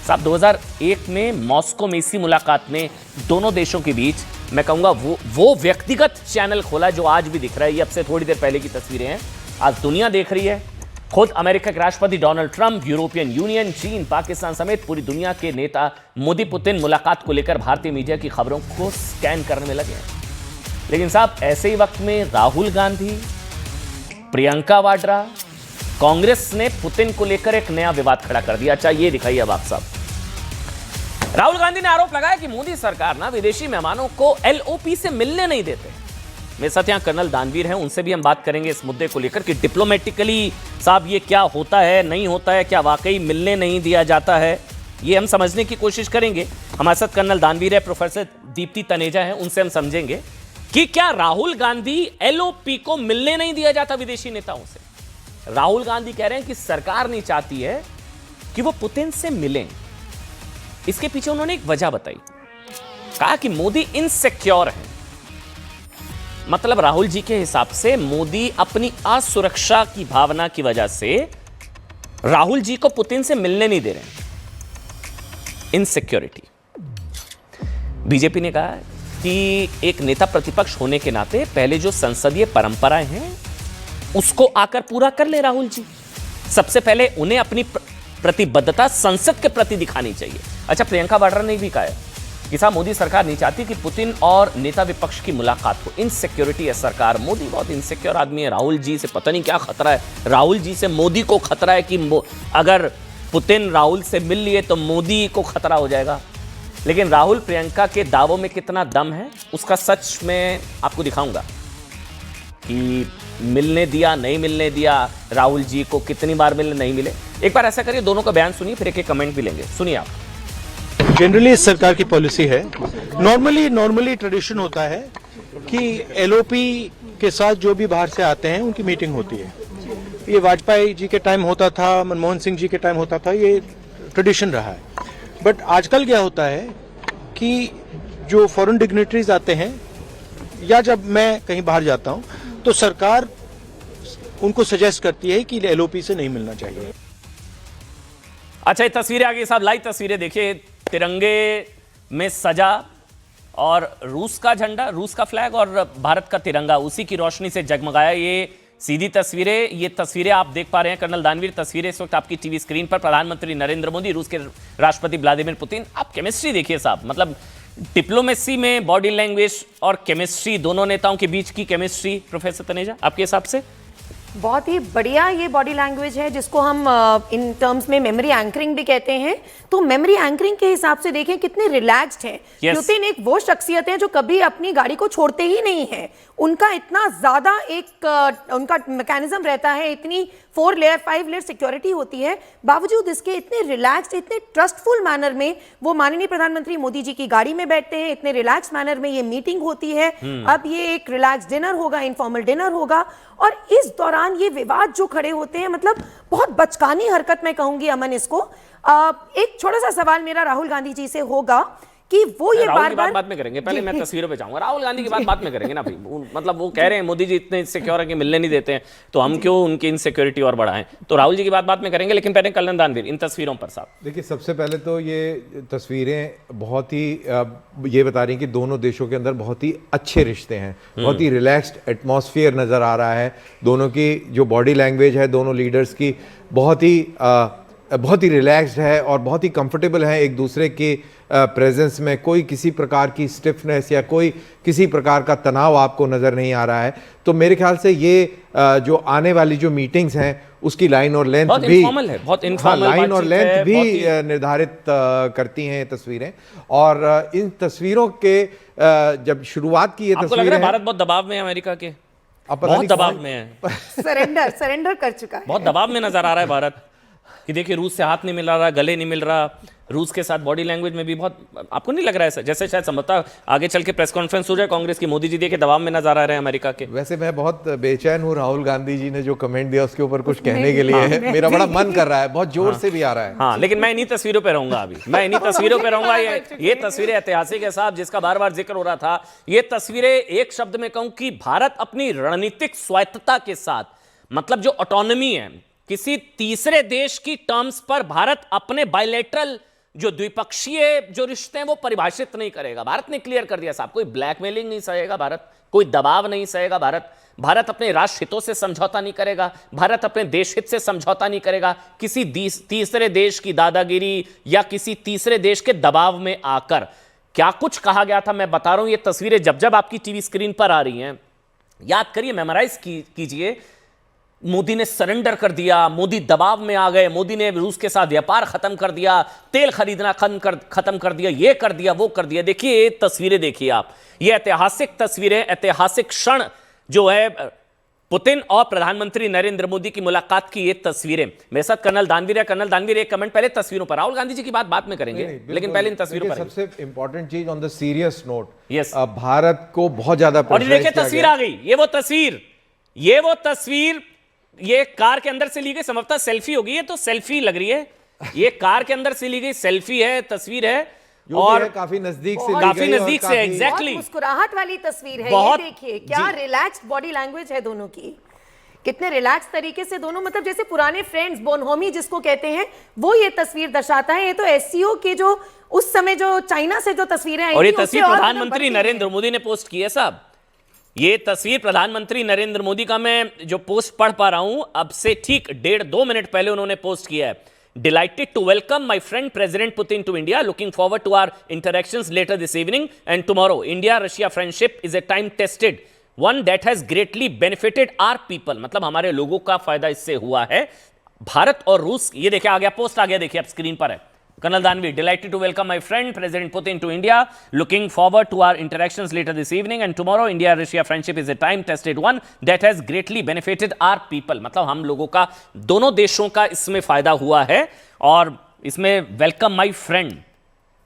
साहब 2001 में मॉस्को में इसी मुलाकात में दोनों देशों के बीच मैं कहूंगा वो व्यक्तिगत चैनल खोला जो आज भी दिख रहा है। ये अब से थोड़ी देर पहले की तस्वीरें हैं, आज दुनिया देख रही है। खुद अमेरिका के राष्ट्रपति डोनाल्ड ट्रंप, यूरोपियन यूनियन, चीन, पाकिस्तान समेत पूरी दुनिया के नेता मोदी पुतिन मुलाकात को लेकर भारतीय मीडिया की खबरों को स्कैन करने में लगे हैं। लेकिन साहब ऐसे ही वक्त में राहुल गांधी, प्रियंका वाड्रा, कांग्रेस ने पुतिन को लेकर एक नया विवाद खड़ा कर दिया। अच्छा ये दिखाइए अब आप साहब। राहुल गांधी ने आरोप लगाया कि मोदी सरकार ना विदेशी मेहमानों को एलओपी से मिलने नहीं देते। मेरे साथ यहां कर्नल दानवीर हैं, उनसे भी हम बात करेंगे इस मुद्दे को लेकर कि डिप्लोमेटिकली साहब ये क्या होता है, नहीं होता है, क्या वाकई मिलने नहीं दिया जाता है, ये हम समझने की कोशिश करेंगे। हमारे साथ कर्नल दानवीर है, प्रोफेसर दीप्ति तनेजा है, उनसे हम समझेंगे कि क्या राहुल गांधी एलओपी को मिलने नहीं दिया जाता विदेशी नेताओं से। राहुल गांधी कह रहे हैं कि सरकार नहीं चाहती है कि वो पुतिन से मिलें। इसके पीछे उन्होंने एक वजह बताई, कहा कि मोदी इनसिक्योर है। मतलब राहुल जी के हिसाब से मोदी अपनी असुरक्षा की भावना की वजह से राहुल जी को पुतिन से मिलने नहीं दे रहे हैं। इनसिक्योरिटी। बीजेपी ने कहा कि एक नेता प्रतिपक्ष होने के नाते पहले जो संसदीय परंपराएं हैं उसको आकर पूरा कर ले राहुल जी। सबसे पहले उन्हें अपनी प्रतिबद्धता संसद के प्रति दिखानी चाहिए। अच्छा, प्रियंका वाड्रा ने भी कहा है कि साहब मोदी सरकार नहीं चाहती कि पुतिन और नेता विपक्ष की मुलाकात हो। इनसिक्योरिटी है सरकार। मोदी बहुत इनसिक्योर आदमी है। राहुल जी से पता नहीं क्या खतरा है। राहुल जी से मोदी को खतरा है कि अगर पुतिन राहुल से मिल लिए तो मोदी को खतरा हो जाएगा। लेकिन राहुल प्रियंका के दावों में कितना दम है उसका सच में आपको दिखाऊंगा कि मिलने दिया, नहीं मिलने दिया, राहुल जी को कितनी बार मिलने नहीं मिले। एक बार ऐसा करिए, दोनों का बयान सुनिए, फिर एक कमेंट भी लेंगे। सुनिए आप। जनरली इस सरकार की पॉलिसी है, नॉर्मली ट्रेडिशन होता है कि एलओपी के साथ जो भी बाहर से आते हैं उनकी मीटिंग होती है। ये वाजपेयी जी के टाइम होता था, मनमोहन सिंह जी के टाइम होता था, ये ट्रेडिशन रहा है। बट आजकल क्या होता है कि जो फॉरेन डिग्नेटरीज आते हैं या जब मैं कहीं बाहर जाता हूं तो सरकार उनको सजेस्ट करती है कि एलओपी से नहीं मिलना चाहिए। अच्छा, ये तस्वीरें आ गई साहब, लाइव तस्वीरें देखिए। तिरंगे में सजा और रूस का झंडा, रूस का फ्लैग और भारत का तिरंगा उसी की रोशनी से जगमगाया। ये सीधी तस्वीरें, ये तस्वीरें आप देख पा रहे हैं कर्नल दानवीर। तस्वीरें इस वक्त आपकी टीवी स्क्रीन पर। प्रधानमंत्री नरेंद्र मोदी, रूस के राष्ट्रपति व्लादिमीर पुतिन। आप केमिस्ट्री देखिए साहब, मतलब डिप्लोमेसी में बॉडी लैंग्वेज और केमिस्ट्री, दोनों नेताओं के बीच की केमिस्ट्री, प्रोफेसर तनेजा आपके हिसाब से? बहुत ही बढ़िया ये बॉडी लैंग्वेज है, जिसको हम इन टर्म्स में मेमोरी एंकरिंग भी कहते हैं। तो मेमोरी एंकरिंग के हिसाब से देखें कितने रिलैक्स्ड हैं। पुतिन एक वो शख्सियत है जो कभी अपनी गाड़ी को छोड़ते ही नहीं है। उनका इतना ज्यादा एक उनका मैकेनिज्म रहता है, इतनी 4 लेयर 5 लेयर सिक्योरिटी होती है, बावजूद इसके इतने रिलैक्स्ड, इतने ट्रस्टफुल मैनर में वो माननीय प्रधानमंत्री मोदी जी की गाड़ी में बैठते हैं। इतने रिलैक्स मैनर में ये मीटिंग होती है। अब ये एक रिलैक्स डिनर होगा, इनफॉर्मल डिनर होगा, और इस दौरान ये विवाद जो खड़े होते हैं, मतलब बहुत बचकानी हरकत मैं कहूंगी अमन इसको। एक छोटा सा सवाल मेरा राहुल गांधी जी से होगा कि वो ये बार-बार बात में करेंगे, पहले मैं तस्वीरों पे जाऊंगा। राहुल गांधी की बात में करेंगे ना भाई। मतलब वो कह रहे हैं मोदी जी इतने सिक्योर है कि मिलने नहीं देते हैं, तो हम क्यों उनकी इनसिक्योरिटी और बढ़ाएं। तो राहुल जी की बात में करेंगे, लेकिन पहले कर्नल दानवीर इन तस्वीरों पर साहब देखिए। सबसे पहले तो ये तस्वीरें बहुत ही ये बता रही हैं कि दोनों देशों के अंदर बहुत ही अच्छे रिश्ते हैं, बहुत ही रिलैक्स्ड एटमॉस्फेयर नज़र आ रहा है। दोनों की जो बॉडी लैंग्वेज है दोनों लीडर्स की बहुत ही रिलैक्स्ड है और बहुत ही कंफर्टेबल है एक दूसरे के प्रेजेंस में। कोई किसी प्रकार की स्टिफनेस या कोई किसी प्रकार का तनाव आपको नज़र नहीं आ रहा है। तो मेरे ख्याल से ये जो आने वाली जो मीटिंग्स हैं उसकी लाइन और लेंथ भी है, बहुत इनफॉर्मल लाइन और लेंथ भी निर्धारित करती हैं तस्वीरें। और इन तस्वीरों के जब शुरुआत की ये तस्वीरें, भारत बहुत दबाव में है अमेरिका के, बहुत दबाव में है, सरेंडर कर चुका है, बहुत दबाव में नजर आ रहा है भारत कि देखिए रूस से हाथ नहीं मिल रहा, गले नहीं मिल रहा। रूस के साथ बॉडी लैंग्वेज में भी बहुत, आपको नहीं लग रहा है जैसे शायद संभवतः आगे चल के प्रेस कॉन्फ्रेंस हो जाए कांग्रेस की, मोदी जी देखिए दबाव में नजर आ रहे हैं अमेरिका के? वैसे मैं बहुत बेचैन हूँ, राहुल गांधी जी ने जो कमेंट दिया उसके ऊपर कुछ कहने के लिए मेरा बड़ा मन कर रहा है, बहुत जोर से भी आ रहा है। हाँ, लेकिन मैं इन्हीं तस्वीरों पे रहूंगा अभी, मैं इन्हीं तस्वीरों पे रहूंगा। ये तस्वीरें ऐतिहासिक है साहब, जिसका बार बार जिक्र हो रहा था। ये तस्वीरें एक शब्द में कहूं कि भारत अपनी रणनीतिक स्वायत्तता के साथ, मतलब जो ऑटोनॉमी है, किसी तीसरे देश की टर्म्स पर भारत अपने बायलैटरल जो द्विपक्षीय जो रिश्ते हैं वो परिभाषित नहीं करेगा। भारत ने क्लियर कर दिया साहब, कोई ब्लैकमेलिंग नहीं सहेगा भारत, कोई दबाव नहीं सहेगा भारत अपने राष्ट्र हितों से समझौता नहीं करेगा, भारत अपने देश हित से समझौता नहीं करेगा किसी तीसरे देश की दादागिरी या किसी तीसरे देश के दबाव में आकर। क्या कुछ कहा गया था मैं बता रहा हूं, ये तस्वीरें जब जब आपकी टीवी स्क्रीन पर आ रही हैं याद करिए, मेमोराइज कीजिए। मोदी ने सरेंडर कर दिया, मोदी दबाव में आ गए, मोदी ने रूस के साथ व्यापार खत्म कर दिया, तेल खरीदना खत्म कर दिया, ये कर दिया वो कर दिया। देखिए ये तस्वीरें देखिए आप, ये ऐतिहासिक तस्वीरें, ऐतिहासिक क्षण जो है पुतिन और प्रधानमंत्री नरेंद्र मोदी की मुलाकात की ये तस्वीरें। मेरे साथ कर्नल दानवीर है। कर्नल दानवीर, एक कमेंट पहले तस्वीरों पर। राहुल गांधी जी की बात में करेंगे, लेकिन पहले इन तस्वीरों पर। सबसे इंपॉर्टेंट चीज on the serious note, yes, Bharat को बहुत ज्यादा और ये देखिए तस्वीर आ गई, ये वो तस्वीर ये कार के अंदर से ली गई, संभवतः सेल्फी होगी, ये तो सेल्फी लग रही है, ये कार के अंदर से ली गई सेल्फी है, तस्वीर है, और काफी नजदीक से एग्जैक्टली मुस्कुराहट वाली तस्वीर है। बहुत, ये देखिए क्या रिलैक्स्ड बॉडी लैंग्वेज है दोनों की, कितने रिलैक्स तरीके से दोनों, मतलब जैसे पुराने फ्रेंड्स, बोनहोमी जिसको कहते हैं, वो ये तस्वीर दर्शाता है। ये तो एससीओ के जो उस समय जो चाइना से जो तस्वीरें आई, और ये तस्वीर प्रधानमंत्री नरेंद्र मोदी ने पोस्ट की है साहब। ये तस्वीर प्रधानमंत्री नरेंद्र मोदी का मैं जो पोस्ट पढ़ पा रहा हूं, अब से ठीक 1.5-2 मिनट पहले उन्होंने पोस्ट किया है। Delighted to welcome my friend President Putin to India. Looking forward to our interactions later this evening and tomorrow. India-Russia friendship is a time-tested one that has greatly benefited our people. मतलब हमारे लोगों का फायदा इससे हुआ है। भारत और रूस, ये देखिए आ गया, पोस्ट आ गया, देखिए आप स्क्रीन पर है। Colonel Danvi, delighted to welcome my friend President Putin to India. Looking forward to our interactions later this evening and tomorrow. India-Russia friendship is a time-tested one that has greatly benefited our people. मतलब हम लोगों का, दोनों देशों का इसमें फायदा हुआ है और इसमें welcome my friend.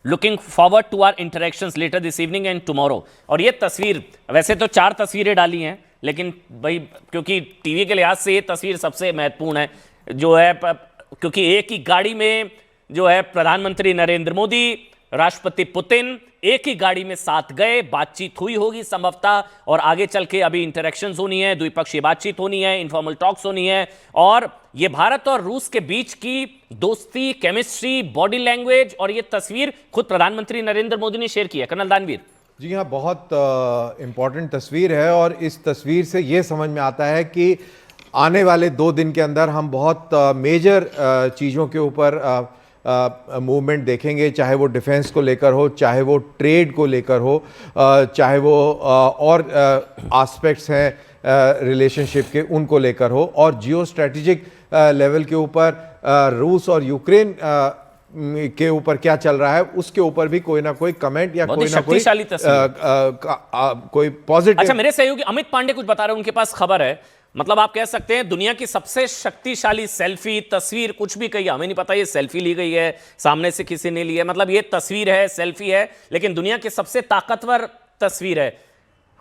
Looking forward to our interactions later this evening and tomorrow. और ये तस्वीर, वैसे तो 4 तस्वीरें डाली हैं, लेकिन भाई क्योंकि टीवी के लिहाज से ये तस्वीर सबसे महत्वपूर्ण है, जो है क्योंकि एक ही गाड़ी में जो है प्रधानमंत्री नरेंद्र मोदी, राष्ट्रपति पुतिन एक ही गाड़ी में साथ गए, बातचीत हुई होगी संभवतः, और आगे चल के अभी इंटरेक्शंस होनी है, द्विपक्षीय बातचीत होनी है, इनफॉर्मल टॉक्स होनी है, और ये भारत और रूस के बीच की दोस्ती, केमिस्ट्री, बॉडी लैंग्वेज, और ये तस्वीर खुद प्रधानमंत्री नरेंद्र मोदी ने शेयर की है। कर्नल दानवीर जी हाँ, बहुत इंपॉर्टेंट तस्वीर है और इस तस्वीर से ये समझ में आता है कि आने वाले 2 दिन के अंदर हम बहुत मेजर चीज़ों के ऊपर मूवमेंट देखेंगे, चाहे वो डिफेंस को लेकर हो, चाहे वो ट्रेड को लेकर हो, चाहे वो और एस्पेक्ट्स हैं रिलेशनशिप के उनको लेकर हो, और जियो स्ट्रेटेजिक लेवल के ऊपर रूस और यूक्रेन के ऊपर क्या चल रहा है उसके ऊपर भी कोई ना कोई कमेंट या कोई ना कोई पॉजिटिव। अच्छा, मेरे सहयोगी अमित पांडे कुछ बता रहे हैं, उनके पास खबर है, मतलब आप कह सकते हैं दुनिया की सबसे शक्तिशाली सेल्फी तस्वीर, कुछ भी कहिए, हमें नहीं पता ये सेल्फी ली गई है, सामने से किसी ने ली है, मतलब ये तस्वीर है, सेल्फी है, लेकिन दुनिया की सबसे ताकतवर तस्वीर है।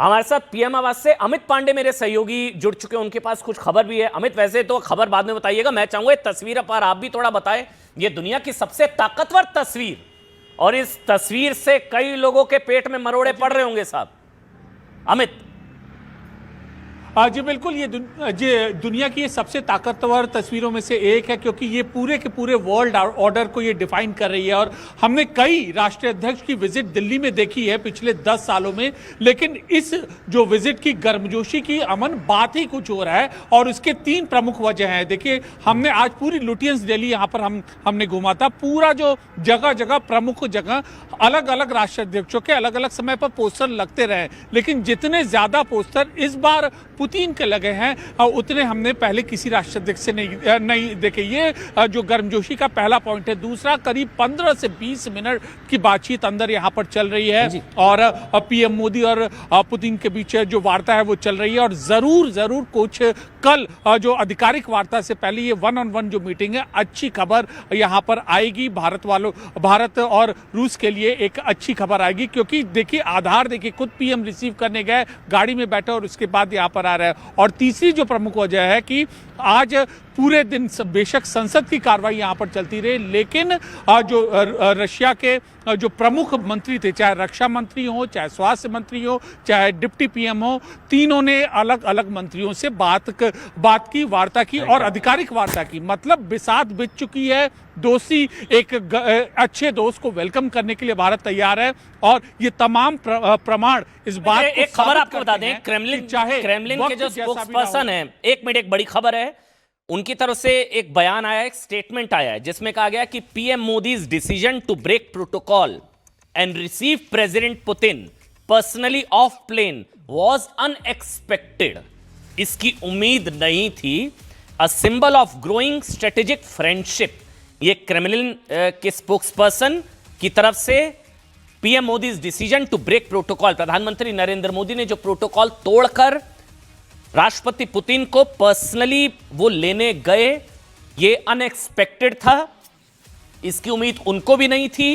हमारे साथ पीएम आवाज से अमित पांडे मेरे सहयोगी जुड़ चुके हैं, उनके पास कुछ खबर भी है। अमित, वैसे तो खबर बाद में बताइएगा, मैं चाहूंगा तस्वीर पर आप भी थोड़ा बताएं। ये दुनिया की सबसे ताकतवर तस्वीर, और इस तस्वीर से कई लोगों के पेट में मरोड़े पड़ रहे होंगे साहब। अमित जी बिल्कुल, ये दुनिया की ये सबसे ताकतवर तस्वीरों में से एक है, क्योंकि ये पूरे के पूरे वर्ल्ड ऑर्डर को ये डिफाइन कर रही है। और हमने कई राष्ट्रीय अध्यक्ष की विजिट दिल्ली में देखी है पिछले 10 सालों में, लेकिन इस जो विजिट की गर्मजोशी की, अमन, बात ही कुछ हो रहा है, और इसके 3 प्रमुख वजह हैं। देखिए, हमने आज पूरी लुटियंस दिल्ली यहाँ पर हमने घूमा था, पूरा जो जगह जगह प्रमुख जगह अलग अलग राष्ट्राध्यक्षों के अलग अलग समय पर पोस्टर लगते रहे, लेकिन जितने ज्यादा पोस्टर इस बार पुतिन के लगे हैं उतने हमने पहले किसी राष्ट्राध्यक्ष से नहीं देखे। ये जो गर्मजोशी का पहला पॉइंट है। दूसरा, करीब 15 से 20 मिनट की बातचीत अंदर यहाँ पर चल रही है, और पीएम मोदी और पुतिन के बीच जो वार्ता है वो चल रही है, और जरूर कुछ कल जो आधिकारिक वार्ता से पहले ये 1-on-1 जो मीटिंग है, अच्छी खबर यहाँ पर आएगी। भारत और रूस के लिए एक अच्छी खबर आएगी, क्योंकि देखिए आधार, देखिए खुद पीएम रिसीव करने गए, गाड़ी में बैठे और उसके बाद यहाँ पर आ रहा है। और तीसरी जो प्रमुख वजह है कि आज पूरे दिन बेशक संसद की कार्रवाई यहाँ पर चलती रही, लेकिन जो रशिया के जो प्रमुख मंत्री थे, चाहे रक्षा मंत्री हो, चाहे स्वास्थ्य मंत्री हो, चाहे डिप्टी पीएम हो, तीनों ने अलग अलग मंत्रियों से बात की, वार्ता की और आधिकारिक वार्ता की। मतलब बिसात बीत चुकी है, दोषी एक अच्छे दोस्त को वेलकम करने के लिए भारत तैयार है और ये तमाम प्रमाण इस बात को एक खबर आपको बता दें, क्रेमलिन के जो स्पोक्सपर्सन है, एक मिनट, एक बड़ी खबर है, उनकी तरफ से एक बयान आया है, एक स्टेटमेंट आया है जिसमें कहा गया कि PM Modi's decision to break protocol and receive president Putin personally off plane was unexpected. इसकी उम्मीद नहीं थी। A symbol of growing strategic friendship, ये क्रेमलिन के स्पोक्सपर्सन की तरफ से PM Modi's decision to break protocol, प्रधानमंत्री नरेंद्र मोदी ने जो प्रोटोकॉल तोड़कर राष्ट्रपति पुतिन को पर्सनली वो लेने गए, ये अनएक्सपेक्टेड था, इसकी उम्मीद उनको भी नहीं थी।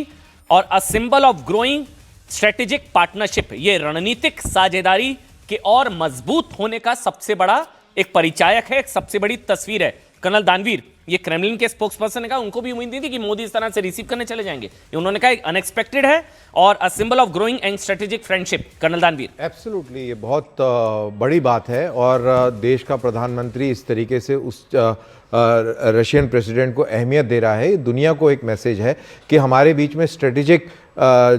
और a symbol of growing strategic partnership, ये रणनीतिक साझेदारी के और मजबूत होने का सबसे बड़ा एक परिचायक है, एक सबसे बड़ी तस्वीर है। कर्नल दानवीर, ये क्रेमलिन के स्पोक्सपर्सन ने कहा उनको भी उम्मीद नहीं थी कि मोदी इस तरह से रिसीव करने चले जाएंगे, ये उन्होंने कहा अनएक्सपेक्टेड है और a symbol of growing and strategic friendship. Colonel Danveer, absolutely, ये बहुत बड़ी बात है और देश का प्रधानमंत्री इस तरीके से उस रशियन प्रेसिडेंट को अहमियत दे रहा है, दुनिया को एक मैसेज है कि हमारे बीच में स्ट्रेटेजिक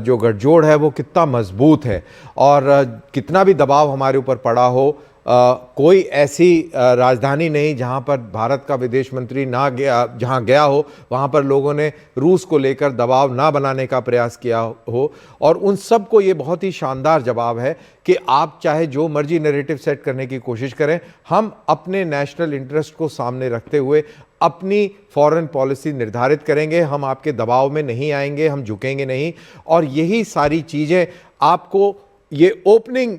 जो गठजोड़ है वो कितना मजबूत है और कितना भी दबाव हमारे ऊपर पड़ा हो, कोई ऐसी राजधानी नहीं जहां पर भारत का विदेश मंत्री ना गया, जहां गया हो वहां पर लोगों ने रूस को लेकर दबाव ना बनाने का प्रयास किया हो। और उन सब को ये बहुत ही शानदार जवाब है कि आप चाहे जो मर्जी नैरेटिव सेट करने की कोशिश करें, हम अपने नेशनल इंटरेस्ट को सामने रखते हुए अपनी फॉरेन पॉलिसी निर्धारित करेंगे, हम आपके दबाव में नहीं आएंगे, हम झुकेंगे नहीं। और यही सारी चीज़ें आपको ये ओपनिंग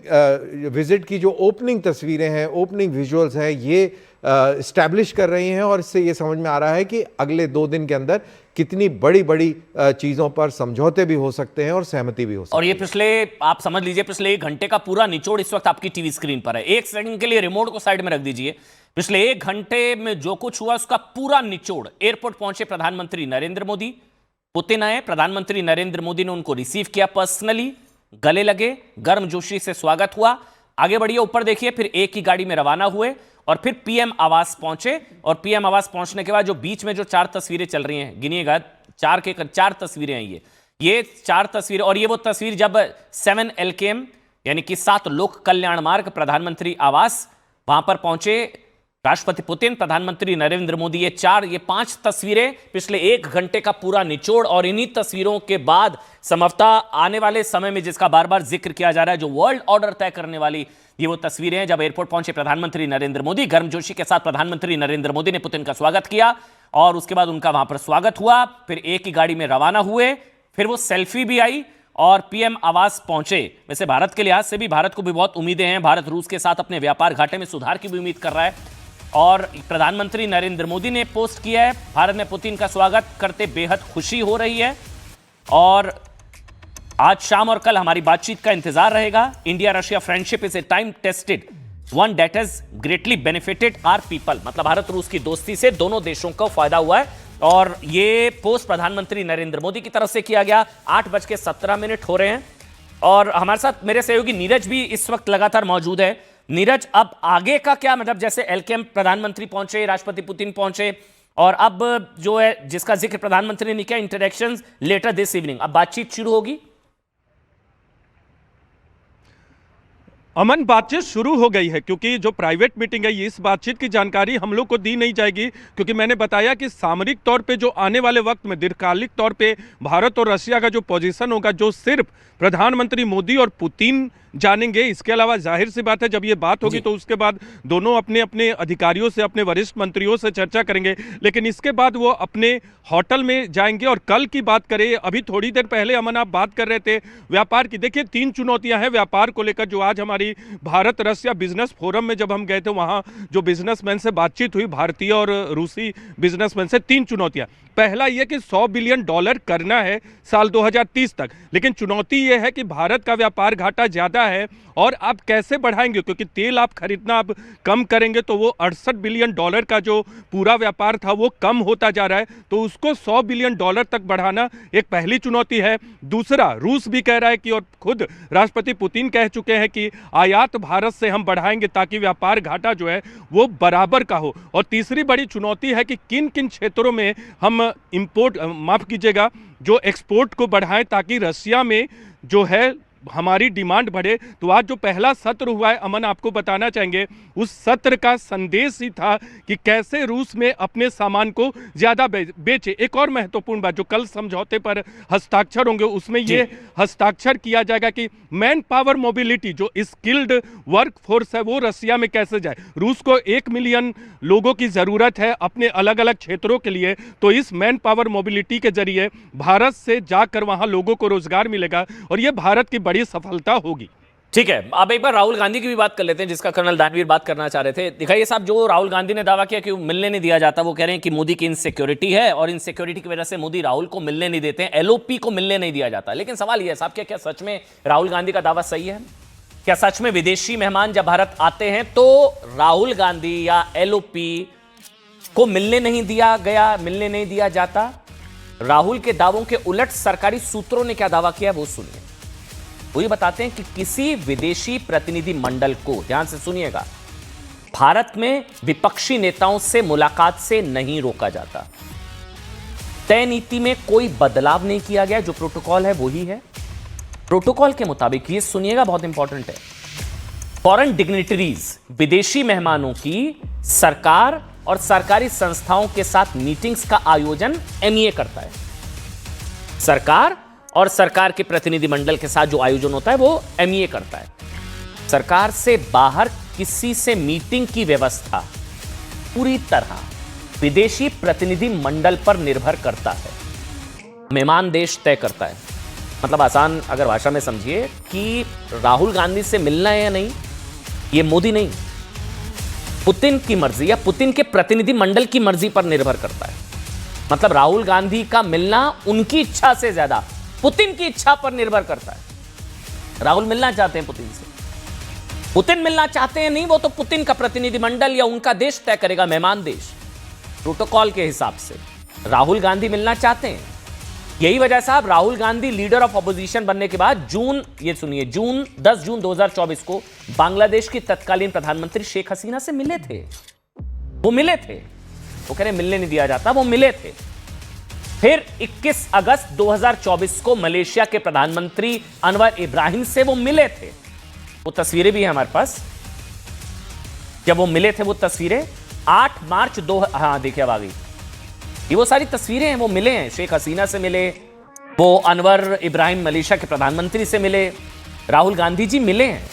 विजिट की जो ओपनिंग तस्वीरें हैं, ओपनिंग विजुअल्स हैं, ये इस्टेब्लिश कर रही हैं और इससे ये समझ में आ रहा है कि अगले 2 दिन के अंदर कितनी बड़ी बड़ी चीज़ों पर समझौते भी हो सकते हैं और सहमति भी हो सकती है। और ये पिछले, आप समझ लीजिए, पिछले 1 घंटे का पूरा निचोड़ इस वक्त आपकी टीवी स्क्रीन पर है। 1 सेकंड के लिए रिमोट को साइड में रख दीजिए। पिछले 1 घंटे में जो कुछ हुआ उसका पूरा निचोड़। एयरपोर्ट पहुंचे प्रधानमंत्री नरेंद्र मोदी, पुतिन आए, प्रधानमंत्री नरेंद्र मोदी ने उनको रिसीव किया पर्सनली, गले लगे, गर्मजोशी से स्वागत हुआ। आगे बढ़िए, ऊपर देखिए, फिर एक ही गाड़ी में रवाना हुए और फिर पीएम आवास पहुंचे। और पीएम आवास पहुंचने के बाद जो बीच में जो 4 तस्वीरें चल रही हैं, गिनिएगा, 4 तस्वीरें हैं ये 4 तस्वीरें। और ये वो तस्वीर जब 7 LKM यानी कि 7 लोक कल्याण मार्ग प्रधानमंत्री आवास, वहां पर पहुंचे राष्ट्रपति पुतिन, प्रधानमंत्री नरेंद्र मोदी। ये 5 तस्वीरें पिछले 1 घंटे का पूरा निचोड़। और इन्हीं तस्वीरों के बाद संभवतः आने वाले समय में जिसका बार बार जिक्र किया जा रहा है, जो वर्ल्ड ऑर्डर तय करने वाली ये वो तस्वीरें हैं जब एयरपोर्ट पहुंचे प्रधानमंत्री नरेंद्र मोदी। गर्मजोशी के साथ प्रधानमंत्री नरेंद्र मोदी ने पुतिन का स्वागत किया और उसके बाद उनका वहां पर स्वागत हुआ। फिर एक ही गाड़ी में रवाना हुए, फिर वो सेल्फी भी आई और पीएम आवास पहुंचे। वैसे भारत के लिहाज से भी भारत को भी बहुत उम्मीदें हैं। भारत रूस के साथ अपने व्यापार घाटे में सुधार की भी उम्मीद कर रहा है और प्रधानमंत्री नरेंद्र मोदी ने पोस्ट किया है, भारत में पुतिन का स्वागत करते बेहद खुशी हो रही है और आज शाम और कल हमारी बातचीत का इंतजार रहेगा। India Russia friendship is a time tested one that has greatly benefited our people. मतलब भारत रूस की दोस्ती से दोनों देशों को फायदा हुआ है और ये पोस्ट प्रधानमंत्री नरेंद्र मोदी की तरफ से किया गया। 8:17 हो रहे हैं और हमारे साथ मेरे सहयोगी नीरज भी इस वक्त लगातार मौजूद है। नीरज, अब आगे का क्या, मतलब जैसे LKM प्रधानमंत्री पहुंचे, राष्ट्रपति पुतिन पहुंचे और अब जो है जिसका जिक्र प्रधानमंत्री ने किया, इंटरेक्शंस लेटर दिस इवनिंग, अब बातचीत शुरू होगी? अमन, बातचीत शुरू हो गई है क्योंकि जो प्राइवेट मीटिंग है इस बातचीत की जानकारी हम लोग को दी नहीं जाएगी क्योंकि मैंने बताया कि सामरिक तौर पे जो आने वाले वक्त में दीर्घकालिक तौर पे भारत और रशिया का जो पोजीशन होगा, जो सिर्फ प्रधानमंत्री मोदी और पुतिन जानेंगे। इसके अलावा जाहिर सी बात है जब ये बात होगी तो उसके बाद दोनों अपने अपने अधिकारियों से, अपने वरिष्ठ मंत्रियों से चर्चा करेंगे, लेकिन इसके बाद वो अपने होटल में जाएंगे। और कल की बात करें, अभी थोड़ी देर पहले अमन आप बात कर रहे थे व्यापार की। देखिए 3 चुनौतियां हैं व्यापार को लेकर जो आज हमारी भारत रशिया बिजनेस फोरम में जब हम गए थे वहाँ जो बिजनेसमैन से बातचीत हुई, भारतीय और रूसी बिजनेसमैन से, 3 चुनौतियाँ। पहला ये कि $100 बिलियन करना है साल 2030 तक, लेकिन चुनौती ये है कि भारत का व्यापार घाटा ज़्यादा है और आप कैसे बढ़ाएंगे, क्योंकि तेल आप खरीदना आप कम करेंगे तो वो $68 बिलियन का जो पूरा व्यापार था वो कम होता जा रहा है, तो उसको $100 बिलियन तक बढ़ाना एक पहली चुनौती है। दूसरा, रूस भी कह रहा है कि, और खुद राष्ट्रपति पुतिन कह चुके हैं कि आयात भारत से हम बढ़ाएंगे ताकि व्यापार घाटा जो है वो बराबर का हो। और तीसरी बड़ी चुनौती है कि किन किन क्षेत्रों में हम जो एक्सपोर्ट को बढ़ाएं ताकि रशिया में जो है हमारी डिमांड बढ़े। तो आज जो पहला सत्र हुआ है, अमन आपको बताना चाहेंगे, उस सत्र का संदेश ही था कि कैसे रूस में अपने सामान को ज्यादा बेचे। एक और महत्वपूर्ण बात, जो कल समझौते पर हस्ताक्षर होंगे उसमें ये हस्ताक्षर किया जाएगा कि मैन पावर मोबिलिटी, जो स्किल्ड वर्क फोर्स है वो रसिया में कैसे जाए। रूस को 1 मिलियन लोगों की जरूरत है अपने अलग अलग क्षेत्रों के लिए, तो इस मैन पावर मोबिलिटी के जरिए भारत से जाकर वहां लोगों को रोजगार मिलेगा और ये भारत की बड़ी सफलता होगी। ठीक है, अब एक बार राहुल गांधी की भी बात कर लेते हैं, जिसका कर्नल दानवीर बात करना चाह रहे थे। दिखाइए साहब, जो राहुल गांधी ने दावा किया कि मिलने नहीं दिया जाता, वो कह रहे हैं कि मोदी की इनसिक्योरिटी है और इनसिक्योरिटी की वजह से मोदी राहुल को मिलने नहीं देते हैं, एलओपी को मिलने नहीं दिया जाता। लेकिन सवाल यह है साहब, क्या सच में राहुल गांधी का दावा सही है? क्या सच में विदेशी मेहमान जब भारत आते हैं तो राहुल गांधी या एलओपी को मिलने नहीं दिया गया, मिलने नहीं दिया जाता? राहुल के दावों के उलट सरकारी सूत्रों ने क्या दावा किया वो सुनिए। वो ये बताते हैं कि किसी विदेशी प्रतिनिधि मंडल को, ध्यान से सुनिएगा, भारत में विपक्षी नेताओं से मुलाकात से नहीं रोका जाता। तय नीति में कोई बदलाव नहीं किया गया, जो प्रोटोकॉल है वही है। प्रोटोकॉल के मुताबिक, ये सुनिएगा बहुत इंपॉर्टेंट है, फॉरेन डिग्निटरीज, विदेशी मेहमानों की सरकार और सरकारी संस्थाओं के साथ मीटिंग्स का आयोजन एमईए करता है। सरकार और सरकार के प्रतिनिधि मंडल के साथ जो आयोजन होता है वो एमईए करता है। सरकार से बाहर किसी से मीटिंग की व्यवस्था पूरी तरह विदेशी प्रतिनिधि मंडल पर निर्भर करता है, मेहमान देश तय करता है। मतलब आसान अगर भाषा में समझिए कि राहुल गांधी से मिलना है या नहीं, ये मोदी नहीं, पुतिन की मर्जी या पुतिन के प्रतिनिधि मंडल की मर्जी पर निर्भर करता है। मतलब राहुल गांधी का मिलना उनकी इच्छा से ज्यादा पुतिन की इच्छा पर निर्भर करता है। राहुल मिलना चाहते हैं पुतिन से, पुतिन मिलना चाहते हैं नहीं, वो तो पुतिन का प्रतिनिधि मंडल या उनका देश तय करेगा, मेहमान देश, प्रोटोकॉल के हिसाब से। राहुल गांधी मिलना चाहते हैं, यही वजह साहब Rahul Gandhi leader of opposition बनने के बाद ये सुनिए, 10 जून 2024 को बांग्लादेश की तत्कालीन प्रधानमंत्री शेख हसीना से मिले थे। वो मिले थे, वो कह रहे मिलने नहीं दिया जाता, वो मिले थे। फिर 21 अगस्त 2024 को मलेशिया के प्रधानमंत्री अनवर इब्राहिम से वो मिले थे। वो तस्वीरें भी हैं हमारे पास, जब वो मिले थे वो तस्वीरें। 8 मार्च हाँ देखिए अब आ गई, ये वो सारी तस्वीरें हैं, वो मिले हैं, शेख हसीना से मिले, वो अनवर इब्राहिम मलेशिया के प्रधानमंत्री से मिले, राहुल गांधी जी मिले हैं।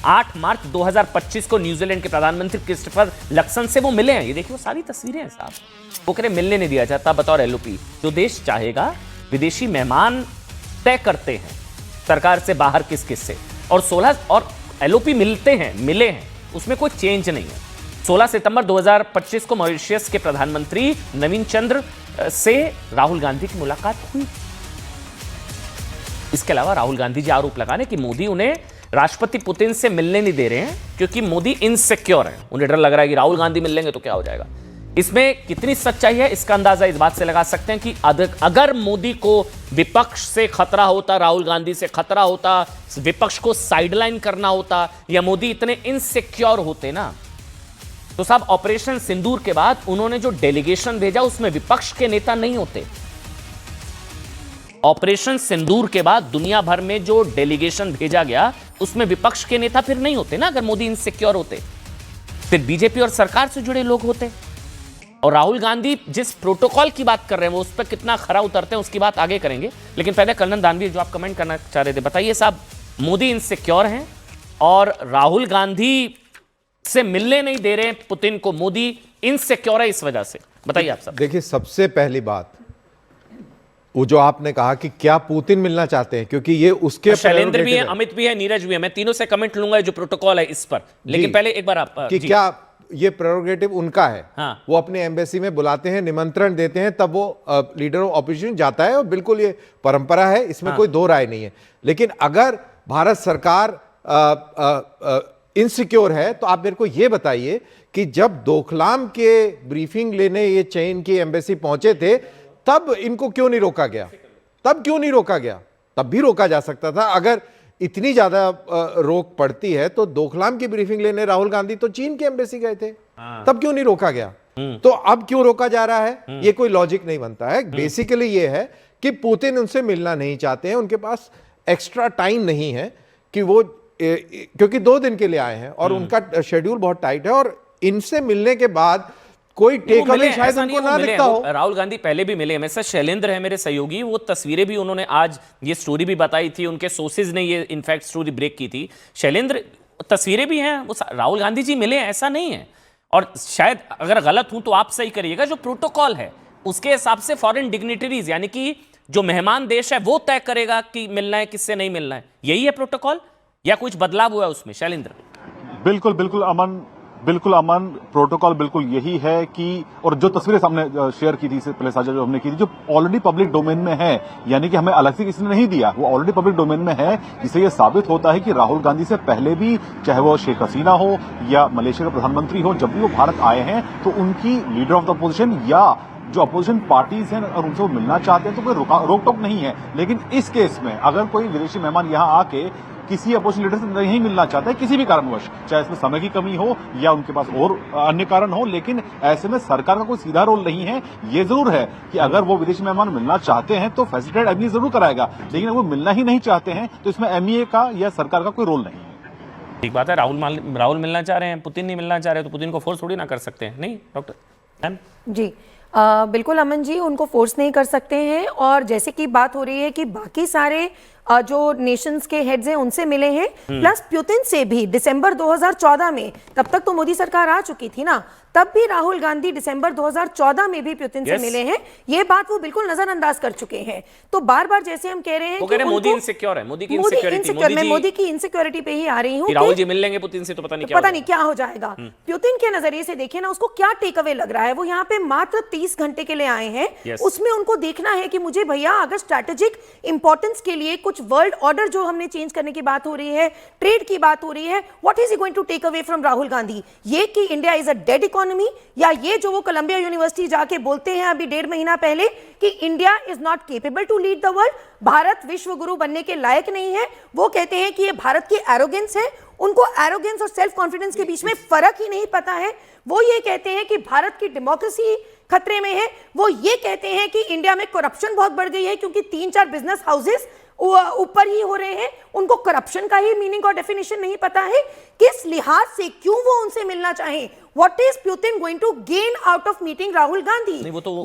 8 मार्च 2025 को न्यूजीलैंड के प्रधानमंत्री क्रिस्टोफर लक्सन से वो मिले हैं। ये देखिए वो सारी तस्वीरें हैं साहब। वो कह रहे मिलने नहीं दिया जाता बतौर एलओपी। जो देश चाहेगा, विदेशी मेहमान तय करते हैं सरकार से बाहर किस किस से, और 16 और एलओपी मिले हैं, उसमें कोई चेंज नहीं है। 16 सितंबर 2025 को मॉरिशस के प्रधानमंत्री नवीन चंद्र से राहुल गांधी की मुलाकात हुई। इसके अलावा राहुल गांधी जी आरोप लगा रहे कि मोदी उन्हें राष्ट्रपति पुतिन से मिलने नहीं दे रहे हैं क्योंकि मोदी इनसिक्योर है, उन्हें डर लग रहा है कि राहुल गांधी मिल लेंगे तो क्या हो जाएगा। इसमें कितनी सच्चाई है इसका अंदाजा इस बात से लगा सकते हैं कि अगर मोदी को विपक्ष से खतरा होता, राहुल गांधी से खतरा होता, विपक्ष को साइडलाइन करना होता, या मोदी इतने इनसिक्योर होते ना, तो साहब ऑपरेशन सिंदूर के बाद उन्होंने जो डेलीगेशन भेजा उसमें विपक्ष के नेता नहीं होते। ऑपरेशन सिंदूर के बाद दुनिया भर में जो डेलीगेशन भेजा गया उसमें विपक्ष के नेता फिर नहीं होते ना। अगर मोदी इनसिक्योर होते फिर बीजेपी और सरकार से जुड़े लोग होते। और राहुल गांधी जिस प्रोटोकॉल की बात कर रहे हैं वो उस पर कितना खरा उतरते हैं उसकी बात आगे करेंगे, लेकिन पहले कर्नल दानवीर जो आप कमेंट करना चाह रहे थे, बताइए साहब, मोदी इनसिक्योर हैं और राहुल गांधी से मिलने नहीं दे रहे हैं पुतिन को, मोदी इनसिक्योर है इस वजह से, बताइए आप सब। देखिए, सबसे पहली बात वो जो आपने कहा कि क्या पुतिन मिलना चाहते हैं, क्योंकि ये उसके शैलेंद्र भी है, अमित भी है, नीरज भी है, मैं तीनों से कमेंट लूंगा जो प्रोटोकॉल है इस पर, लेकिन पहले एक बार आप कि क्या ये प्रेरोगेटिव उनका है। हाँ। वो अपने एम्बेसी में बुलाते हैं, निमंत्रण देते हैं, तब वो लीडर ऑफ ऑपोजिशन जाता है, और बिल्कुल ये परंपरा है, इसमें कोई दो राय नहीं है। लेकिन अगर भारत सरकार इनसिक्योर है तो आप मेरे को ये बताइए कि जब डोकलाम के ब्रीफिंग लेने ये चीन की एम्बेसी पहुंचे थे, तब इनको क्यों नहीं रोका गया? तब क्यों नहीं रोका गया? तब भी रोका जा सकता था। अगर इतनी ज्यादा रोक पड़ती है तो डोकलाम की ब्रीफिंग लेने राहुल गांधी तो चीन की एम्बेसी गए थे, तब क्यों नहीं रोका गया? तो अब क्यों रोका जा रहा है? ये कोई लॉजिक नहीं बनता है। बेसिकली ये है कि पुतिन उनसे मिलना नहीं चाहते हैं, उनके पास एक्स्ट्रा टाइम नहीं है कि वो, क्योंकि 2 दिन के लिए आए हैं और उनका शेड्यूल बहुत टाइट है, और इनसे मिलने के बाद कोई टेक अवे शायद उनको ना दिखता हो। राहुल गांधी पहले भी मिले, मेरे साथ शैलेंद्र है मेरे सहयोगी, वो तस्वीरें भी उन्होंने आज ये स्टोरी भी बताई थी, उनके सोर्सेज ने ये इनफैक्ट स्टोरी ब्रेक की थी। शैलेंद्र, तस्वीरें भी हैं, वो राहुल गांधी जी मिले, ऐसा नहीं है। और शायद अगर गलत हूं तो आप सही करिएगा, जो प्रोटोकॉल है उसके हिसाब से फॉरेन डिग्निटरीज यानी कि जो मेहमान देश है वो तय करेगा कि मिलना है किससे नहीं मिलना है, यही है प्रोटोकॉल, या कुछ बदलाव हुआ है उसमें? शैलेंद्र। बिल्कुल बिल्कुल अमन, प्रोटोकॉल बिल्कुल यही है कि, और जो तस्वीरें सामने शेयर की थी इससे पहले साझा जो हमने की थी, जो ऑलरेडी पब्लिक डोमेन में है, यानी कि हमें अलग से किसी ने नहीं दिया, वो ऑलरेडी पब्लिक डोमेन में है, जिससे ये साबित होता है कि राहुल गांधी से पहले भी, चाहे वो शेख हसीना हो या मलेशिया के प्रधानमंत्री हो, जब भी वो भारत आए हैं तो उनकी लीडर ऑफ द अपोजिशन या जो अपोजिशन पार्टीज हैं और उनसे वो मिलना चाहते हैं तो कोई रोक टोक नहीं है। लेकिन इस केस में अगर कोई विदेशी मेहमान यहाँ आके किसी अपोजिशन लीडर से नहीं मिलना चाहता है किसी भी कारणवश, चाहे इसमें समय की कमी हो या उनके पास और अन्य कारण हो, लेकिन ऐसे में सरकार का कोई सीधा रोल नहीं है। ये जरूर है कि अगर वो विदेशी मेहमान मिलना चाहते हैं तो फैसिलिटेट एमईए जरूर कराएगा, लेकिन अगर वो मिलना ही नहीं चाहते हैं तो इसमें एमईए का या सरकार का कोई रोल नहीं है। ठीक बात है, राहुल मिलना चाह रहे हैं, पुतिन नहीं मिलना चाह रहे, तो पुतिन को फोर्स थोड़ी ना कर सकते हैं, नहीं डॉक्टर? जी बिल्कुल अमन जी, उनको फोर्स नहीं कर सकते हैं। और जैसे कि बात हो रही है कि बाकी सारे जो नेशंस के हेड्स हैं उनसे मिले हैं, प्लस पुतिन से भी दिसंबर 2014 में, तब तक तो मोदी सरकार आ चुकी थी ना, तब भी राहुल गांधी दिसंबर 2014 में भी पुतिन से मिले हैं। ये बात वो बिल्कुल नजरअंदाज कर चुके हैं। तो बार बार जैसे हम कह रहे हैं कि मोदी इनसिक्योर है, मोदी की इनसिक्योरिटी, मैं मोदी की इनसिक्योरिटी पे ही आ रही हूँ। राहुल जी मिल लेंगे पुतिन से तो पता नहीं क्या हो जाएगा। पुतिन के नजरिए से देखिए ना, उसको क्या टेक अवे लग रहा है। वो यहाँ पे मात्र 30 घंटे के लिए आए हैं, उसमें उनको देखना है कि मुझे भैया अगर स्ट्रैटेजिक इंपॉर्टेंस के लिए कुछ वर्ल्ड ऑर्डर जो हमने चेंज करने की बात हो रही है, ट्रेड की बात हो रही है, what is he going to take away from Rahul Gandhi? ये कि India is a dead economy, या ये जो वो कोलंबिया यूनिवर्सिटी जाके बोलते हैं अभी 1.5 महीना पहले कि India is not capable to lead the world, Bharat विश्व गुरु बनने के लायक नहीं है। वो कहते हैं कि ये भारत की एरोगेंस है, उनको एरोगेंस और सेल्फ कॉन्फिडेंस के बीच में फर्क ही नहीं पता है। वो ये कहते हैं कि भारत की डेमोक्रेसी खतरे में है। वो ये कहते हैं कि इंडिया में करप्शन बहुत बढ़ गई है क्योंकि 3-4 बिजनेस हाउसेस ऊपर ही हो रहे हैं। उनको करप्शन का ही मीनिंग और डेफिनेशन नहीं पता है। किस लिहाज से क्यों वो उनसे मिलना चाहें? What is Putin going to gain out of meeting Rahul Gandhi?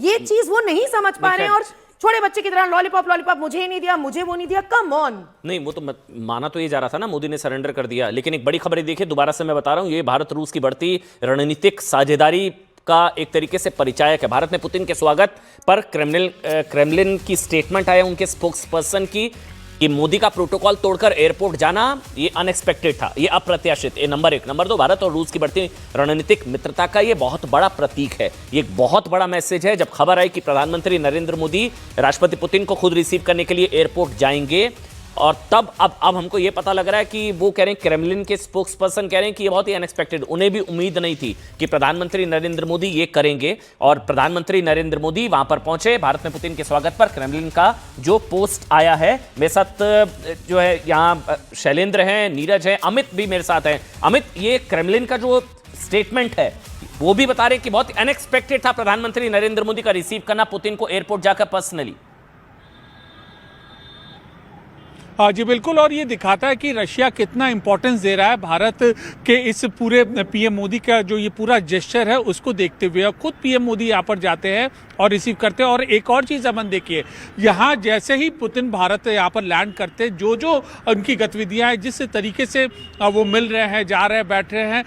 ये चीज वो नहीं समझ पा रहे हैं, और छोटे बच्चे की तरह लॉलीपॉप मुझे नहीं दिया, मुझे वो नहीं दिया। Come on. नहीं, वो तो माना तो ये जा रहा था ना, मोदी ने सरेंडर कर दिया। लेकिन एक बड़ी खबर देखिए, दोबारा से मैं बता रहा हूं, ये भारत रूस की बढ़ती रणनीतिक साझेदारी का एक तरीके से परिचायक है। भारत में पुतिन के स्वागत पर क्रेमलिन की स्टेटमेंट आया उनके स्पोक्स पर्सन की कि मोदी का प्रोटोकॉल तोड़कर एयरपोर्ट जाना ये अनएक्सपेक्टेड था, ये अप्रत्याशित। ये नंबर 1। नंबर 2, भारत और रूस की बढ़ती रणनीतिक मित्रता का ये बहुत बड़ा प्रतीक है, ये एक बहुत बड़ा मैसेज है। जब खबर आई कि प्रधानमंत्री नरेंद्र मोदी राष्ट्रपति पुतिन को खुद रिसीव करने के लिए एयरपोर्ट जाएंगे, और तब अब हमको ये पता लग रहा है कि वो कह रहे हैं, क्रेमलिन के स्पोक्स पर्सन कह रहे हैं कि ये बहुत ही अनएक्सपेक्टेड, उन्हें भी उम्मीद नहीं थी कि प्रधानमंत्री नरेंद्र मोदी ये करेंगे। और प्रधानमंत्री नरेंद्र मोदी वहां पर पहुंचे। भारत में पुतिन के स्वागत पर क्रेमलिन का जो पोस्ट आया है, मेरे साथ जो है यहाँ शैलेंद्र हैं, नीरज है, अमित भी मेरे साथ हैं। अमित, ये क्रेमलिन का जो स्टेटमेंट है वो भी बता रहे कि बहुत अनएक्सपेक्टेड था प्रधानमंत्री नरेंद्र मोदी का रिसीव करना पुतिन को एयरपोर्ट जाकर पर्सनली। जी बिल्कुल, और ये दिखाता है कि रशिया कितना इंपॉर्टेंस दे रहा है भारत के इस पूरे पीएम मोदी का जो ये पूरा जेस्चर है उसको देखते हुए। खुद पीएम मोदी यहाँ पर जाते हैं और रिसीव करते हैं। और एक और चीज़ अमन देखिए, यहाँ जैसे ही पुतिन भारत यहाँ पर लैंड करते हैं, जो जो उनकी गतिविधियाँ हैं, जिस तरीके से वो मिल रहे हैं, जा रहे हैं, बैठ रहे हैं,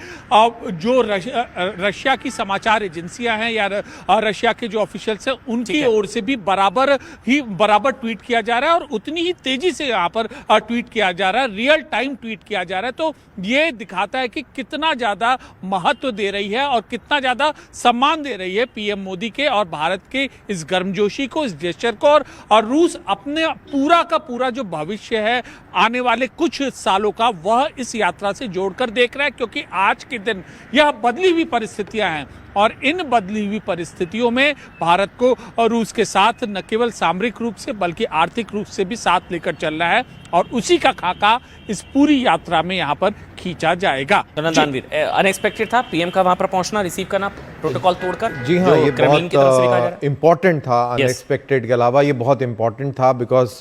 जो रशिया की समाचार एजेंसियाँ हैं या रशिया के जो ऑफिशियल्स हैं उनकी ओर से भी बराबर ट्वीट किया जा रहा है, और उतनी ही तेज़ी से यहाँ पर पर ट्वीट किया जा रहा है, रियल टाइम ट्वीट किया जा रहा है। तो ये दिखाता है कि कितना ज़्यादा महत्व दे रही है और कितना ज़्यादा सम्मान दे रही है पीएम मोदी के और भारत के इस गर्मजोशी को, इस जेस्चर को। और रूस अपने पूरा का पूरा जो भविष्य है आने वाले कुछ सालों का, वह इस यात्रा से जोड़कर देख रहा है, क्योंकि आज के दिन यह बदली हुई परिस्थितियां हैं और इन बदली हुई परिस्थितियों में भारत को और रूस के साथ न केवल सामरिक रूप से बल्कि आर्थिक रूप से भी साथ लेकर चलना है और उसी का खाका इस पूरी यात्रा में यहाँ पर खींचा जाएगा। दानवीर, अनएक्सपेक्टेड था पीएम का वहां पर पहुंचना, रिसीव करना प्रोटोकॉल तोड़कर। जी हाँ, ये बहुत इंपॉर्टेंट था। अनएक्सपेक्टेड के अलावा ये बहुत इंपॉर्टेंट था बिकॉज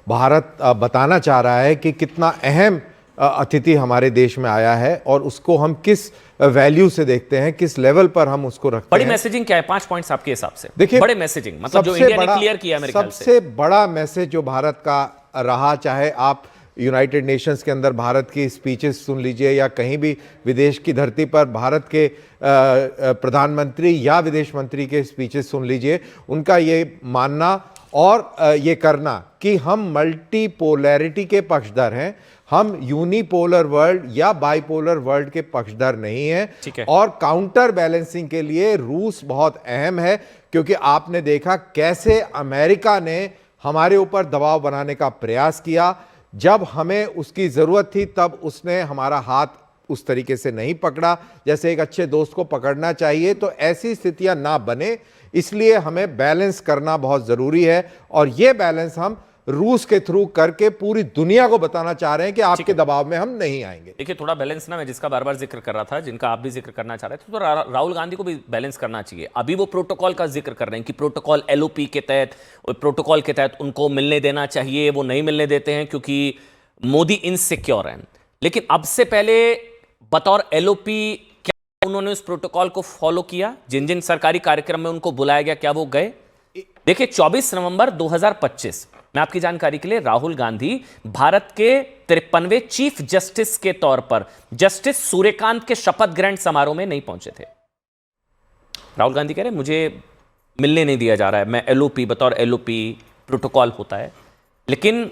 भारत बताना चाह रहा है कि कितना अहम अतिथि हमारे देश में आया है और उसको हम किस वैल्यू से देखते हैं, किस लेवल पर हम उसको रखते बड़ी हैं। मैसेजिंग क्या है 5 पॉइंट्स आपके हिसाब से? देखिए, बड़े मैसेजिंग मतलब जो इंडिया ने क्लियर किया मेरे ख्याल से सबसे बड़ा मैसेज जो भारत का रहा, चाहे आप यूनाइटेड नेशंस के अंदर भारत की स्पीचेस सुन लीजिए या कहीं भी विदेश की धरती पर भारत के प्रधानमंत्री या विदेश मंत्री के स्पीचेस सुन लीजिए, उनका ये मानना और ये करना कि हम मल्टीपोलैरिटी के पक्षधर हैं, हम यूनिपोलर वर्ल्ड या बाइपोलर वर्ल्ड के पक्षधर नहीं हैं। और काउंटर बैलेंसिंग के लिए रूस बहुत अहम है, क्योंकि आपने देखा कैसे अमेरिका ने हमारे ऊपर दबाव बनाने का प्रयास किया। जब हमें उसकी जरूरत थी तब उसने हमारा हाथ उस तरीके से नहीं पकड़ा जैसे एक अच्छे दोस्त को पकड़ना चाहिए। तो ऐसी स्थितियां ना बने, इसलिए हमें बैलेंस करना बहुत जरूरी है और यह बैलेंस हम रूस के थ्रू करके पूरी दुनिया को बताना चाह रहे हैं कि आपके दबाव में हम नहीं आएंगे। देखिए, थोड़ा बैलेंस ना, मैं जिसका बार बार जिक्र कर रहा था, जिनका आप भी जिक्र करना चाह रहे थे, तो राहुल गांधी को भी बैलेंस करना चाहिए। अभी वो प्रोटोकॉल का जिक्र कर रहे हैं कि प्रोटोकॉल एलओपी के तहत, प्रोटोकॉल के तहत उनको मिलने देना चाहिए, वो नहीं मिलने देते हैं क्योंकि मोदी इनसिक्योर हैं। लेकिन अब से पहले बतौर एलओपी क्या उन्होंने उस प्रोटोकॉल को फॉलो किया? जिन जिन सरकारी कार्यक्रम में उनको बुलाया गया, क्या वो गए? देखिए, 24 नवंबर 2025 मैं आपकी जानकारी के लिए, राहुल गांधी भारत के 53वें चीफ जस्टिस के तौर पर जस्टिस सूर्यकांत के शपथ ग्रहण समारोह में नहीं पहुंचे थे। राहुल गांधी कह रहे मुझे मिलने नहीं दिया जा रहा है, मैं एलओपी, बतौर एलओपी प्रोटोकॉल होता है। लेकिन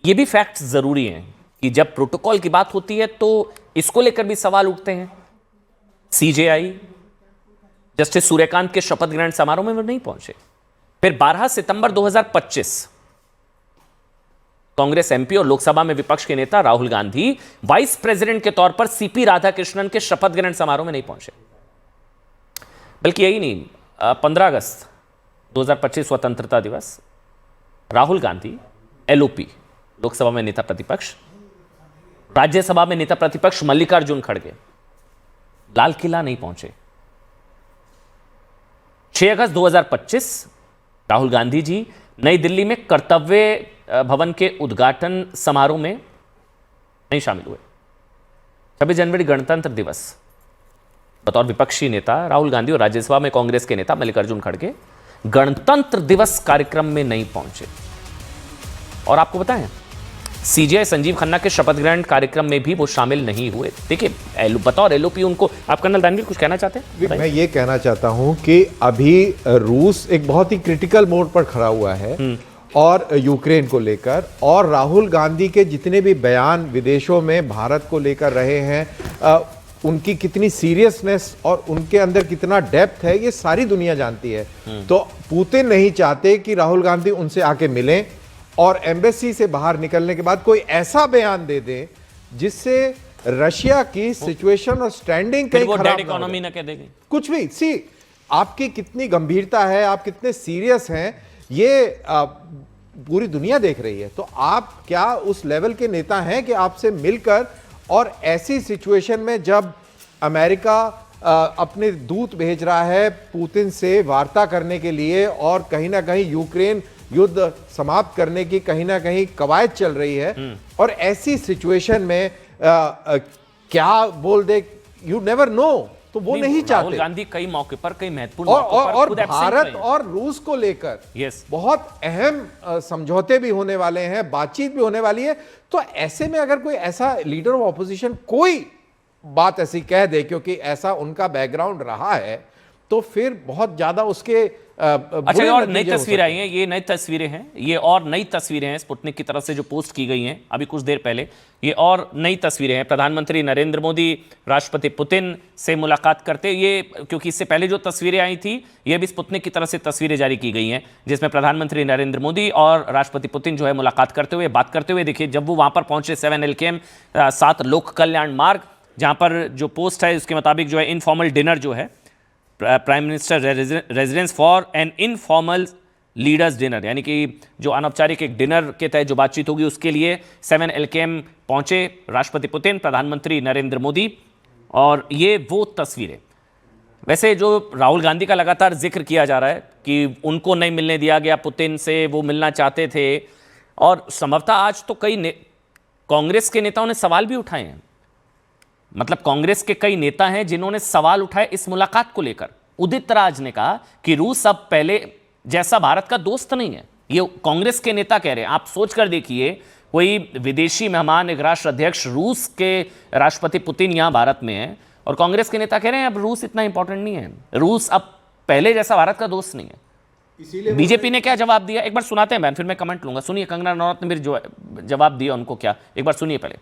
यह भी फैक्ट्स जरूरी हैं कि जब प्रोटोकॉल की बात होती है तो इसको लेकर भी सवाल उठते हैं। सीजेआई जस्टिस सूर्यकांत के शपथ ग्रहण समारोह में वो नहीं पहुंचे। फिर 12 सितंबर 2025 कांग्रेस एमपी और लोकसभा में विपक्ष के नेता राहुल गांधी वाइस प्रेसिडेंट के तौर पर सीपी राधाकृष्णन के शपथ ग्रहण समारोह में नहीं पहुंचे। बल्कि यही नहीं, 15 अगस्त 2025 स्वतंत्रता दिवस, राहुल गांधी एलओपी, लोकसभा में नेता प्रतिपक्ष, राज्यसभा में नेता प्रतिपक्ष मल्लिकार्जुन खड़गे लाल किला नहीं पहुंचे। 6 अगस्त 2025 राहुल गांधी जी नई दिल्ली में कर्तव्य भवन के उद्घाटन समारोह में नहीं शामिल हुए। 26 जनवरी गणतंत्र दिवस, बतौर विपक्षी नेता राहुल गांधी और राज्यसभा में कांग्रेस के नेता मल्लिकार्जुन खड़गे गणतंत्र दिवस कार्यक्रम में नहीं पहुंचे। और आपको बताएं, सीजेआई संजीव खन्ना के शपथ ग्रहण कार्यक्रम में भी वो शामिल नहीं हुए। देखिए, बतौर एलओपी उनको, आप कर्नल दानवीर कुछ कहना चाहते हैं? मैं ये कहना चाहता हूं कि अभी रूस एक बहुत ही क्रिटिकल मोड पर खड़ा हुआ है और यूक्रेन को लेकर, और राहुल गांधी के जितने भी बयान विदेशों में भारत को लेकर रहे हैं, उनकी कितनी सीरियसनेस और उनके अंदर कितना डेप्थ है, ये सारी दुनिया जानती है। तो पुतिन नहीं चाहते कि राहुल गांधी उनसे आके मिलें और एम्बेसी से बाहर निकलने के बाद कोई ऐसा बयान दे दे जिससे रशिया की सिचुएशन और स्टैंडिंग कहीं खराब ना हो। इकोनॉमी ना कह देगी कुछ भी। सी, आपकी कितनी गंभीरता है, आप कितने सीरियस हैं, ये पूरी दुनिया देख रही है। तो आप क्या उस लेवल के नेता हैं कि आपसे मिलकर, और ऐसी सिचुएशन में जब अमेरिका अपने दूत भेज रहा है पुतिन से वार्ता करने के लिए और कहीं ना कहीं यूक्रेन युद्ध समाप्त करने की कहीं ना कहीं कवायद चल रही है, और ऐसी सिचुएशन में क्या बोल दे, यू नेवर नो। तो वो नहीं चाहते। राहुल गांधी कई मौके पर, कई महत्वपूर्ण और भारत और रूस को लेकर बहुत अहम समझौते भी होने वाले हैं, बातचीत भी होने वाली है। तो ऐसे में अगर कोई ऐसा लीडर ऑफ ऑपोजिशन कोई बात ऐसी कह दे, क्योंकि ऐसा उनका बैकग्राउंड रहा है, तो फिर बहुत ज्यादा उसके अच्छा, ये और नई तस्वीरें आई हैं, ये नई तस्वीरें हैं, ये और नई तस्वीरें हैं स्पुतनिक की तरफ से जो पोस्ट की गई हैं अभी कुछ देर पहले। ये और नई तस्वीरें हैं, प्रधानमंत्री नरेंद्र मोदी राष्ट्रपति पुतिन से मुलाकात करते, ये क्योंकि इससे पहले जो तस्वीरें आई थी ये भी स्पुतनिक की तरफ से तस्वीरें जारी की गई हैं जिसमें प्रधानमंत्री नरेंद्र मोदी और राष्ट्रपति पुतिन जो है मुलाकात करते हुए, बात करते हुए। देखिए, जब वो वहां पर पहुंचे 7 LKM 7 लोक कल्याण मार्ग, जहां पर जो पोस्ट है उसके मुताबिक जो है इनफॉर्मल डिनर जो है, prime minister residence for an informal leaders dinner, यानी कि जो अनौपचारिक एक डिनर के तहत जो बातचीत होगी उसके लिए 7 LKM पहुंचे राष्ट्रपति पुतिन, प्रधानमंत्री नरेंद्र मोदी। और ये वो तस्वीरें, वैसे जो राहुल गांधी का लगातार जिक्र किया जा रहा है कि उनको नहीं मिलने दिया गया पुतिन से, वो मिलना चाहते थे, और संभवतः आज तो कई कांग्रेस के नेताओं ने सवाल भी उठाए हैं, मतलब कांग्रेस के कई नेता हैं जिन्होंने सवाल उठाए इस मुलाकात को लेकर। उदित राज ने कहा कि रूस अब पहले जैसा भारत का दोस्त नहीं है, ये कांग्रेस के नेता कह रहे हैं। आप सोच कर देखिए, कोई विदेशी मेहमान, एक राष्ट्र अध्यक्ष, रूस के राष्ट्रपति पुतिन यहां भारत में है, और कांग्रेस के नेता कह रहे हैं अब रूस इतना इंपॉर्टेंट नहीं है, रूस अब पहले जैसा भारत का दोस्त नहीं है। बीजेपी ने क्या जवाब दिया, एक बार सुनाते हैं बहन, फिर मैं कमेंट लूंगा। सुनिए, कंगना रनौत ने भी जो जवाब दिया उनको, क्या, एक बार सुनिए पहले।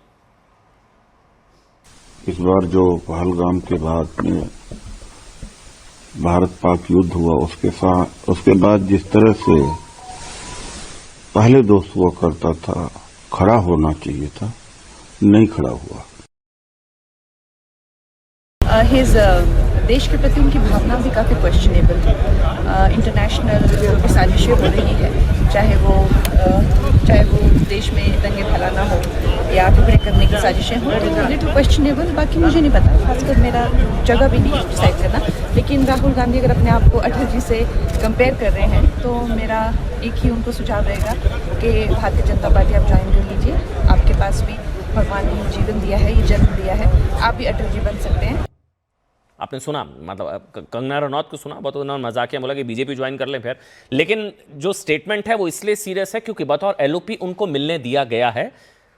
इस बार जो पहलगाम के बाद में भारत पाक युद्ध हुआ, उसके बाद जिस तरह से पहले दोस्त हुआ करता था, खड़ा होना चाहिए था, नहीं खड़ा हुआ। देश के प्रति उनकी भावना भी काफ़ी क्वेश्चनेबल है। इंटरनेशनल जो भी साजिशें हो रही है, चाहे वो देश में दंगे फैलाना हो या टुकड़े करने की साजिशें हो, तो क्वेश्चनेबल। बाकी मुझे नहीं पता, खासकर मेरा जगह भी नहीं डिसाइड करना। लेकिन राहुल गांधी अगर अपने आप को अटल जी से कंपेयर कर रहे हैं तो मेरा एक ही उनको सुझाव रहेगा कि भारतीय जनता पार्टी आप ज्वाइन कर लीजिए। आपके पास भी भगवान ने जीवन दिया है, ये जन्म दिया है, आप भी अटल जी बन सकते हैं। आपने सुना, मतलब कंगना रनौत को सुना, बहुत उन्होंने मजाकिया बोला कि बीजेपी ज्वाइन कर लें फिर। लेकिन जो स्टेटमेंट है वो इसलिए सीरियस है क्योंकि बतौर LOP उनको मिलने दिया गया है।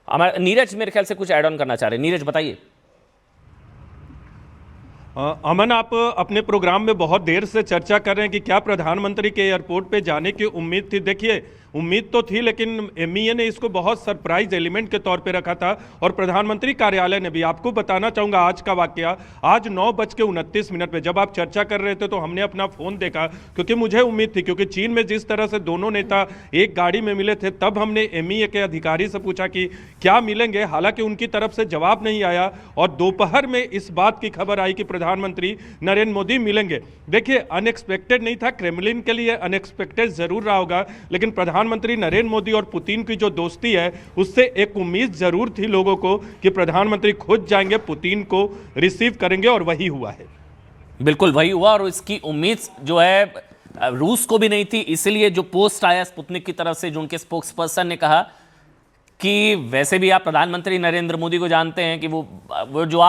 हमारे नीरज मेरे ख्याल से कुछ ऐड ऑन करना चाह रहे हैं, नीरज बताइए। अमन, आप अपने प्रोग्राम में बहुत देर से चर्चा कर रहे हैं कि क्या प्रधानमंत्री के एयरपोर्ट पे जाने की उम्मीद थी। देखिए, उम्मीद तो थी, लेकिन MEA ने इसको बहुत सरप्राइज एलिमेंट के तौर पे रखा था, और प्रधानमंत्री कार्यालय ने भी। आपको बताना चाहूँगा आज का वाकया, आज 9:29 पे जब आप चर्चा कर रहे थे तो हमने अपना फ़ोन देखा, क्योंकि मुझे उम्मीद थी, क्योंकि चीन में जिस तरह से दोनों नेता एक गाड़ी में मिले थे, तब हमने MEA के अधिकारी से पूछा कि क्या मिलेंगे। हालांकि उनकी तरफ से जवाब नहीं आया, और दोपहर में इस बात की खबर आई कि प्रधानमंत्री नरेंद्र मोदी मिलेंगे। देखिए, अनएक्सपेक्टेड नहीं था, क्रेमलिन के लिए अनएक्सपेक्टेड जरूर रहा होगा, लेकिन प्रधानमंत्री नरेंद्र मोदी और पुतिन की जो दोस्ती है उससे एक उम्मीद जरूर थी लोगों को कि प्रधानमंत्री खुद जाएंगे, पुतिन को रिसीव करेंगे, और वही हुआ है। बिल्कुल वही हुआ, और इसकी उम्मीद जो है रूस को भी नहीं थी। इसलिए जो पोस्ट आया स्पुतनिक की तरफ से, जो उनके स्पोक्स पर्सन ने कहा कि वैसे भी आप प्रधानमंत्री नरेंद्र मोदी को जानते हैं कि वो जो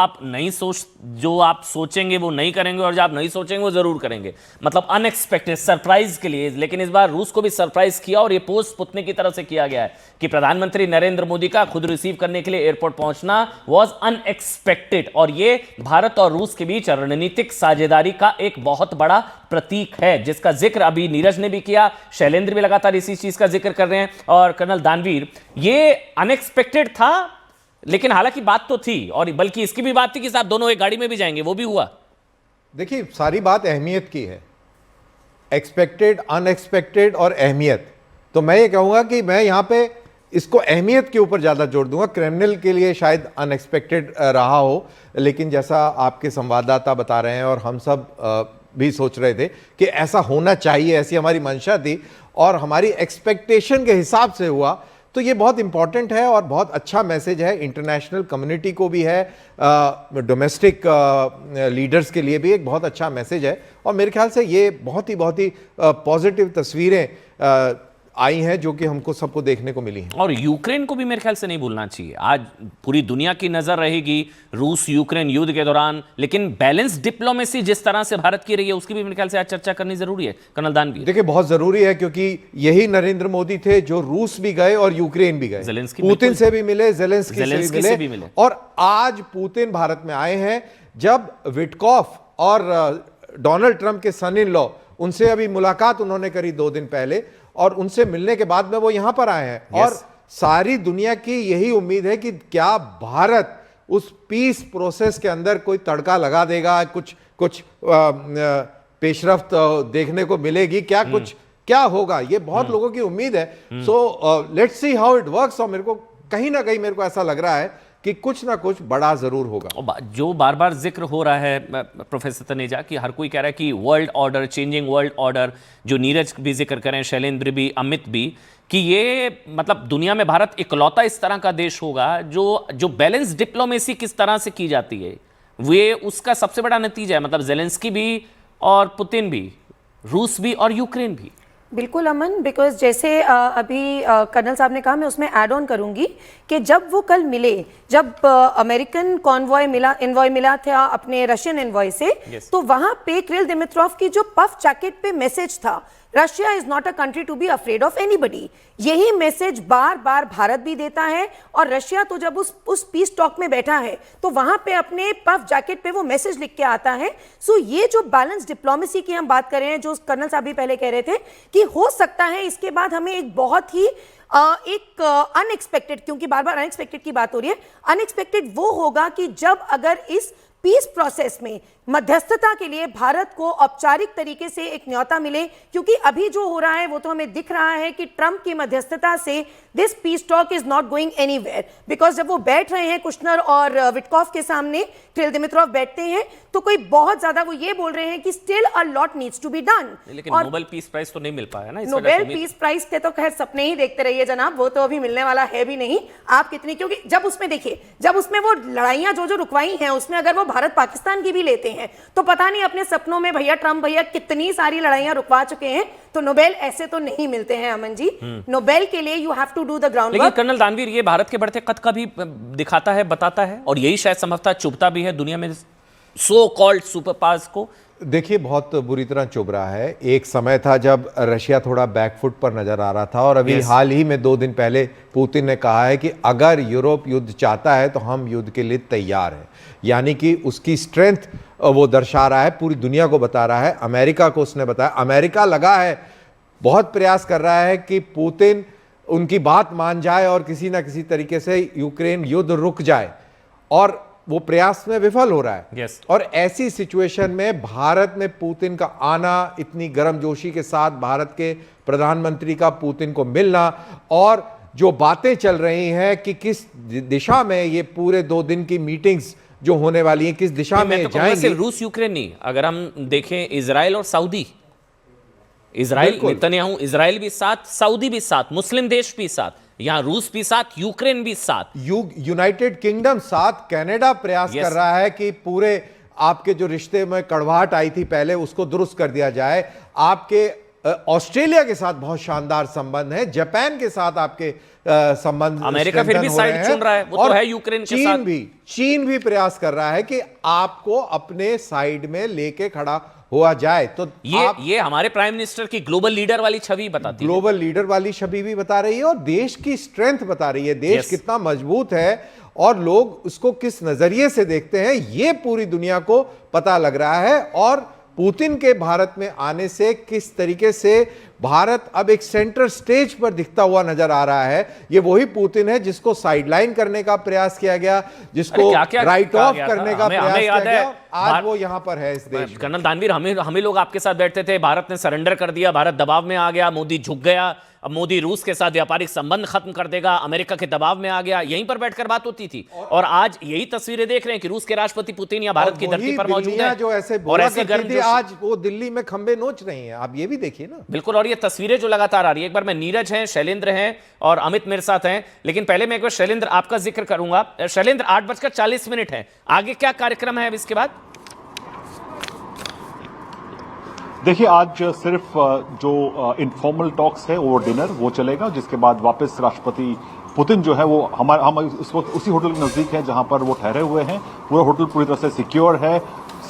आप सोचेंगे वो नहीं करेंगे, और जो आप नहीं सोचेंगे वो जरूर करेंगे। मतलब अनएक्सपेक्टेड, सरप्राइज के लिए। लेकिन इस बार रूस को भी सरप्राइज किया, और ये पोस्ट स्पुतनिक की तरफ से किया गया है कि प्रधानमंत्री नरेंद्र मोदी का खुद रिसीव करने के लिए एयरपोर्ट पहुंचना वॉज अनएक्सपेक्टेड, और ये भारत और रूस के बीच रणनीतिक साझेदारी का एक बहुत बड़ा प्रतीक है, जिसका जिक्र अभी नीरज ने भी किया, शैलेंद्र भी लगातार इसी चीज का जिक्र कर रहे हैं, और कर्नल दानवीर। ये अनएक्सपेक्टेड था, लेकिन हालांकि बात तो थी, और बल्कि इसकी भी बात थी कि साहब दोनों एक गाड़ी में भी जाएंगे, वो भी हुआ। देखिए, सारी बात अहमियत की है, एक्सपेक्टेड, अनएक्सपेक्टेड और अहमियत। तो मैं ये कहूंगा कि मैं यहां पे इसको अहमियत के ऊपर ज्यादा जोर दूंगा। क्रेमलिन के लिए शायद अनएक्सपेक्टेड रहा हो, लेकिन जैसा आपके संवाददाता बता रहे हैं और हम सब भी सोच रहे थे कि ऐसा होना चाहिए, ऐसी हमारी मंशा थी, और हमारी एक्सपेक्टेशन के हिसाब से हुआ, तो ये बहुत इंपॉर्टेंट है और बहुत अच्छा मैसेज है। इंटरनेशनल कम्युनिटी को भी है, डोमेस्टिक लीडर्स के लिए भी एक बहुत अच्छा मैसेज है, और मेरे ख्याल से ये बहुत ही पॉजिटिव तस्वीरें आई हैं जो कि हमको सबको देखने को मिली हैं। और यूक्रेन को भी मेरे ख्याल से नहीं भूलना चाहिए। आज पूरी दुनिया की नजर रहेगी रूस यूक्रेन युद्ध के दौरान, लेकिन बैलेंस डिप्लोमेसी जिस तरह से भारत की रही है उसकी भी मेरे ख्याल से आज चर्चा करनी जरूरी है। कर्नल दानवीर, देखिए, बहुत जरूरी है, क्योंकि यही नरेंद्र मोदी थे जो रूस भी गए और यूक्रेन भी गए, पुतिन से भी मिले, ज़ेलेंस्की से भी मिले, और आज पुतिन भारत में आए हैं। जब विटकॉफ और डोनाल्ड ट्रंप के सन इन लॉ, उनसे अभी मुलाकात उन्होंने करी 2 दिन पहले, और उनसे मिलने के बाद में वो यहां पर आए हैं। और सारी दुनिया की यही उम्मीद है कि क्या भारत उस पीस प्रोसेस के अंदर कोई तड़का लगा देगा, कुछ पेशरफ्त देखने को मिलेगी क्या, क्या होगा, ये बहुत लोगों की उम्मीद है। So let's see how it works. और मेरे को कहीं ना कहीं मेरे को ऐसा लग रहा है कि कुछ ना कुछ बड़ा जरूर होगा। जो बार बार जिक्र हो रहा है प्रोफेसर तनेजा कि हर कोई कह रहा है कि world order, changing world order, जो नीरज भी जिक्र करें, शैलेंद्र भी, अमित भी, कि ये मतलब दुनिया में भारत इकलौता इस तरह का देश होगा जो बैलेंस डिप्लोमेसी किस तरह से की जाती है, वे उसका सबसे बड़ा नतीजा है। मतलब जेलेंस्की भी और पुतिन भी, रूस भी और यूक्रेन भी। बिल्कुल अमन, बिकॉज जैसे अभी कर्नल साहब ने कहा, मैं उसमें ऐड ऑन करूंगी कि जब वो कल मिले, जब अमेरिकन इन्वॉय मिला था अपने रशियन इन्वॉय से, तो वहां पे किरिल दिमित्रोव की जो पफ जैकेट पे मैसेज था, Russia is not a country to be afraid of anybody, यही मैसेज बार बार भारत भी देता है। और रशिया तो जब उस पीस टॉक में बैठा है तो वहां पे अपने पफ जैकेट पे वो मैसेज लिख के आता है। सो ये जो बैलेंस डिप्लोमेसी की हम बात कर रहे हैं, जो कर्नल साहब भी पहले कह रहे थे कि हो सकता है इसके बाद हमें एक बहुत ही एक अनएक्सपेक्टेड, क्योंकि बार बार अनएक्सपेक्टेड की बात हो रही है, अनएक्सपेक्टेड वो होगा कि जब अगर इस पीस प्रोसेस में मध्यस्थता के लिए भारत को औपचारिक तरीके से एक न्योता मिले, क्योंकि अभी जो हो रहा है वो तो हमें दिख रहा है कि ट्रंप की मध्यस्थता से this piece talk is not going anywhere. Because जब वो बैठ रहे हैं कुशनर और विटकॉफ के सामने, किरिल दिमित्रोव बैठते हैं, तो कोई बहुत ज्यादा वो ये बोल रहे हैं कि still a lot needs to be done. लेकिन नोबेल पीस प्राइज तो नहीं मिल पाया ना, नोबेल पीस प्राइज के तो खैर सपने ही देखते रहिए जनाब, वो तो अभी मिलने वाला है भी नहीं। आप कितनी, क्योंकि जब उसमें देखिए, जब उसमें वो लड़ाइयां जो रुकवाई हैं, उसमें अगर वो भारत पाकिस्तान की भी लेते हैं तो पता नहीं अपने सपनों में भैया ट्रंप भैया कितनी सारी लड़ाइयां रुकवा चुके हैं। तो नोबेल ऐसे तो नहीं मिलते हैं अमन जी, नोबेल के लिए you have to do the ground work. लेकिन कर्नल दानवीर, ये भारत के बढ़ते कद का भी दिखाता है, बताता है, और यही शायद संभवतः चुभता भी है दुनिया में सो कॉल्ड सुपर पावर्स को। देखिए, बहुत बुरी तरह चुभ रहा है। एक समय था जब रशिया थोड़ा बैकफुट पर नजर आ रहा था, और अभी हाल ही में 2 दिन पहले पुतिन ने कहा है कि अगर यूरोप युद्ध चाहता है तो हम युद्ध के लिए तैयार हैं। यानी कि उसकी स्ट्रेंथ वो दर्शा रहा है, पूरी दुनिया को बता रहा है। अमेरिका को उसने बताया, अमेरिका लगा है, बहुत प्रयास कर रहा है कि पुतिन उनकी बात मान जाए और किसी ना किसी तरीके से यूक्रेन युद्ध रुक जाए, और वो प्रयास में विफल हो रहा है। और ऐसी सिचुएशन में भारत में पुतिन का आना, इतनी गर्मजोशी के साथ भारत के प्रधानमंत्री का पुतिन को मिलना, और जो बातें चल रही हैं कि किस दिशा में ये पूरे 2 दिन की मीटिंग्स जो होने वाली हैं, किस दिशा में जाएंगी। सिर्फ रूस यूक्रेन नहीं, अगर हम देखें इजराइल और सऊदी, इजराइल नेतन्याहू, इजराइल भी साथ, सऊदी भी साथ, मुस्लिम देश भी साथ, यहां रूस भी साथ, यूक्रेन भी साथ, यूनाइटेड किंगडम साथ, कनाडा प्रयास कर रहा है कि पूरे आपके जो रिश्ते में कड़वाहट आई थी पहले, उसको दुरुस्त कर दिया जाए। आपके ऑस्ट्रेलिया के साथ बहुत शानदार संबंध है, जापान के साथ आपके संबंध, अमेरिका फिर भी साइड चुन रहा है, वो तो है यूक्रेन के साथ। चीन भी प्रयास कर रहा है कि आपको अपने साइड में लेके खड़ा हुआ जाए। तो ये हमारे प्राइम मिनिस्टर की ग्लोबल लीडर वाली छवि बताती है, ग्लोबल लीडर वाली छवि भी बता रही है, और देश की स्ट्रेंथ बता रही है, देश कितना मजबूत है और लोग उसको किस नजरिए से देखते हैं, ये पूरी दुनिया को पता लग रहा है। और पुतिन के भारत में आने से किस तरीके से भारत अब एक सेंटर स्टेज पर दिखता हुआ नजर आ रहा है। ये वही पुतिन है जिसको साइडलाइन करने का प्रयास किया गया, जिसको राइट ऑफ करने का प्रयास किया गया, आज वो यहां पर है इस देश। कर्नल दानवीर, हमें लोग आपके साथ बैठते थे, भारत ने सरेंडर कर दिया, भारत दबाव में आ गया, मोदी झुक गया, अब मोदी रूस के साथ व्यापारिक संबंध खत्म कर देगा, अमेरिका के दबाव में आ गया, यहीं पर बैठकर बात होती थी। और आज यही तस्वीरें देख रहे हैं कि रूस के राष्ट्रपति पुतिन या भारत की धरती पर मौजूद है, जो ऐसे बोला करती थी, आज वो दिल्ली में खंबे नोच रही हैं। आप ये भी देखिए ना। बिल्कुल, और ये तस्वीरें जो लगातार आ रही है, एक बार मैं नीरज हैं, शैलेंद्र हैं और अमित मेरे साथ हैं, लेकिन पहले मैं एक बार शैलेंद्र आपका जिक्र करूंगा। शैलेंद्र, 8:40 है, आगे क्या कार्यक्रम है अब इसके बाद? देखिए, आज सिर्फ जो इनफॉर्मल टॉक्स है वो डिनर वो चलेगा, जिसके बाद वापस राष्ट्रपति पुतिन जो है वो हम इस वक्त उसी होटल के नजदीक है जहां पर वो ठहरे हुए हैं। पूरा होटल पूरी तरह से सिक्योर है,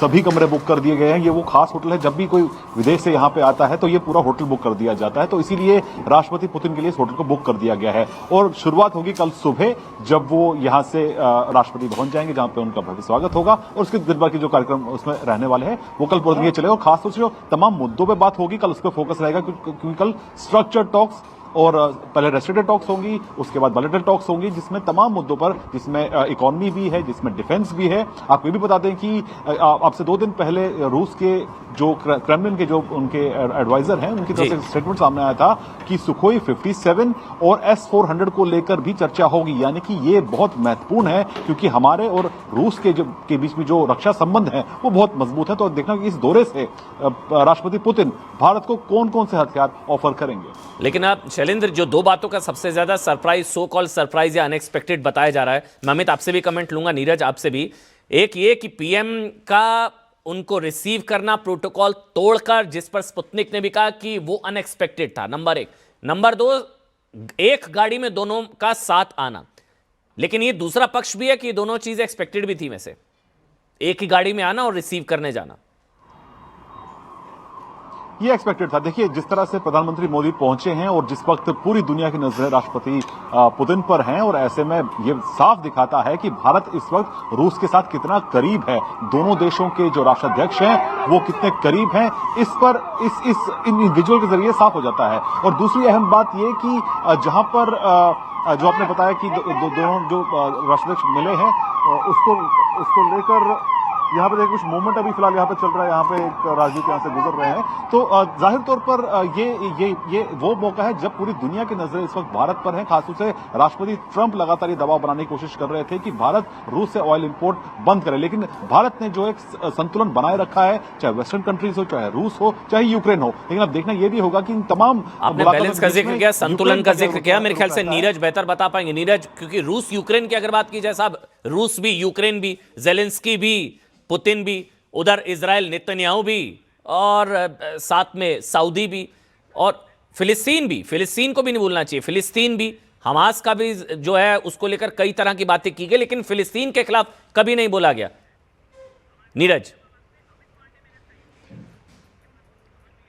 सभी कमरे बुक कर दिए गए हैं। ये वो खास होटल है, जब भी कोई विदेश से यहाँ पे आता है तो ये पूरा होटल बुक कर दिया जाता है, तो इसीलिए राष्ट्रपति पुतिन के लिए इस होटल को बुक कर दिया गया है। और शुरुआत होगी कल सुबह, जब वो यहाँ से राष्ट्रपति भवन जाएंगे, जहां पे उनका भव्य स्वागत होगा, और उसके दिन भर के जो कार्यक्रम उसमें रहने वाले हैं वो कल पूरे दिन ये चलेगा। और खासतौर से जो तमाम मुद्दों पे बात होगी कल, उस पर फोकस रहेगा, क्योंकि कल स्ट्रक्चर टॉक्स और पहले रेस्ट्रिक्टेड टॉक्स होंगी, उसके बाद बायलैटरल टॉक्स होंगी, जिसमें तमाम मुद्दों पर, जिसमें इकोनॉमी भी है, जिसमें डिफेंस भी है। आपको ये भी बता दें कि आपसे 2 दिन पहले रूस के जो क्रेमलिन के जो उनके एडवाइजर हैं, उनकी तरफ से स्टेटमेंट सामने आया था कि सुखोई 57 और S-400 को लेकर भी चर्चा होगी, यानी कि ये बहुत महत्वपूर्ण है, क्योंकि हमारे और रूस के बीच में जो रक्षा संबंध है वो बहुत मजबूत है। तो देखना कि इस दौरे से राष्ट्रपति पुतिन भारत को कौन कौन से हथियार ऑफर करेंगे। लेकिन आप शैलेंद्र, जो 2 बातों का सबसे ज्यादा सरप्राइज, सो कॉल सरप्राइज या अनएक्सपेक्टेड बताया जा रहा है, मैं अमित आपसे भी कमेंट लूंगा, नीरज आपसे भी। एक ये कि पीएम का उनको रिसीव करना प्रोटोकॉल तोड़कर, जिस पर स्पुतनिक ने भी कहा कि वो अनएक्सपेक्टेड था, नंबर 1। नंबर 2, एक गाड़ी में दोनों का साथ आना। लेकिन ये दूसरा पक्ष भी है कि दोनों चीजें एक्सपेक्टेड भी थी, में से एक ही गाड़ी में आना और रिसीव करने जाना। ये एक्सपेक्टेड था। देखिए, जिस तरह से प्रधानमंत्री मोदी पहुंचे हैं और जिस वक्त पूरी दुनिया की नजरें राष्ट्रपति पुतिन पर हैं, और ऐसे में ये साफ दिखाता है कि भारत इस वक्त रूस के साथ कितना करीब है। दोनों देशों के जो राष्ट्राध्यक्ष हैं वो कितने करीब हैं, इस पर इन विजुअल के जरिए साफ हो जाता है। और दूसरी अहम बात ये कि जहां पर जो आपने बताया कि दोनों जो राष्ट्राध्यक्ष मिले हैं, उसको लेकर यहाँ पे देखिए कुछ मूवमेंट अभी फिलहाल यहाँ पे चल रहा है। यहाँ पे एक राजदूत यहाँ से गुजर रहे हैं, तो जाहिर तौर पर ये वो मौका है जब पूरी दुनिया की नजरें इस वक्त भारत पर है। खासतौर से राष्ट्रपति ट्रंप लगातार ये दबाव बनाने की कोशिश कर रहे थे कि भारत रूस से ऑयल इंपोर्ट बंद करे, लेकिन भारत ने जो एक संतुलन बनाए रखा है, चाहे वेस्टर्न कंट्रीज हो, चाहे रूस हो, चाहे यूक्रेन हो। लेकिन अब देखना यह भी होगा कि इन तमाम, आपने बैलेंस का जिक्र किया, संतुलन का जिक्र किया, मेरे ख्याल से नीरज बेहतर बता पाएंगे। नीरज, क्योंकि रूस यूक्रेन की अगर बात की जाए साहब, रूस भी, यूक्रेन भी, जेलेंस्की भी, पुतिन भी, उधर इजराइल नेतन्याहू भी, और साथ में सऊदी भी, और फिलिस्तीन भी, फिलिस्तीन को भी नहीं भूलना चाहिए, फिलिस्तीन भी, हमास का भी जो है उसको लेकर कई तरह की बातें की गई, लेकिन फिलिस्तीन के खिलाफ कभी नहीं बोला गया। नीरज,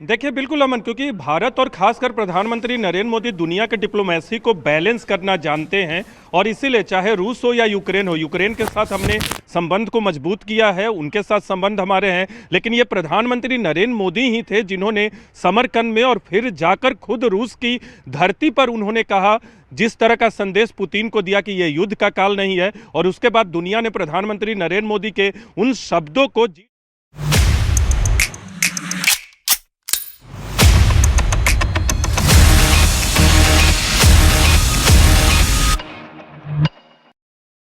देखिए बिल्कुल अमन, क्योंकि भारत और खासकर प्रधानमंत्री नरेंद्र मोदी दुनिया के डिप्लोमेसी को बैलेंस करना जानते हैं, और इसीलिए चाहे रूस हो या यूक्रेन हो, यूक्रेन के साथ हमने संबंध को मजबूत किया है, उनके साथ संबंध हमारे हैं, लेकिन ये प्रधानमंत्री नरेंद्र मोदी ही थे जिन्होंने समरकंद में और फिर जाकर खुद रूस की धरती पर उन्होंने कहा, जिस तरह का संदेश पुतिन को दिया कि ये युद्ध का काल नहीं है, और उसके बाद दुनिया ने प्रधानमंत्री नरेंद्र मोदी के उन शब्दों को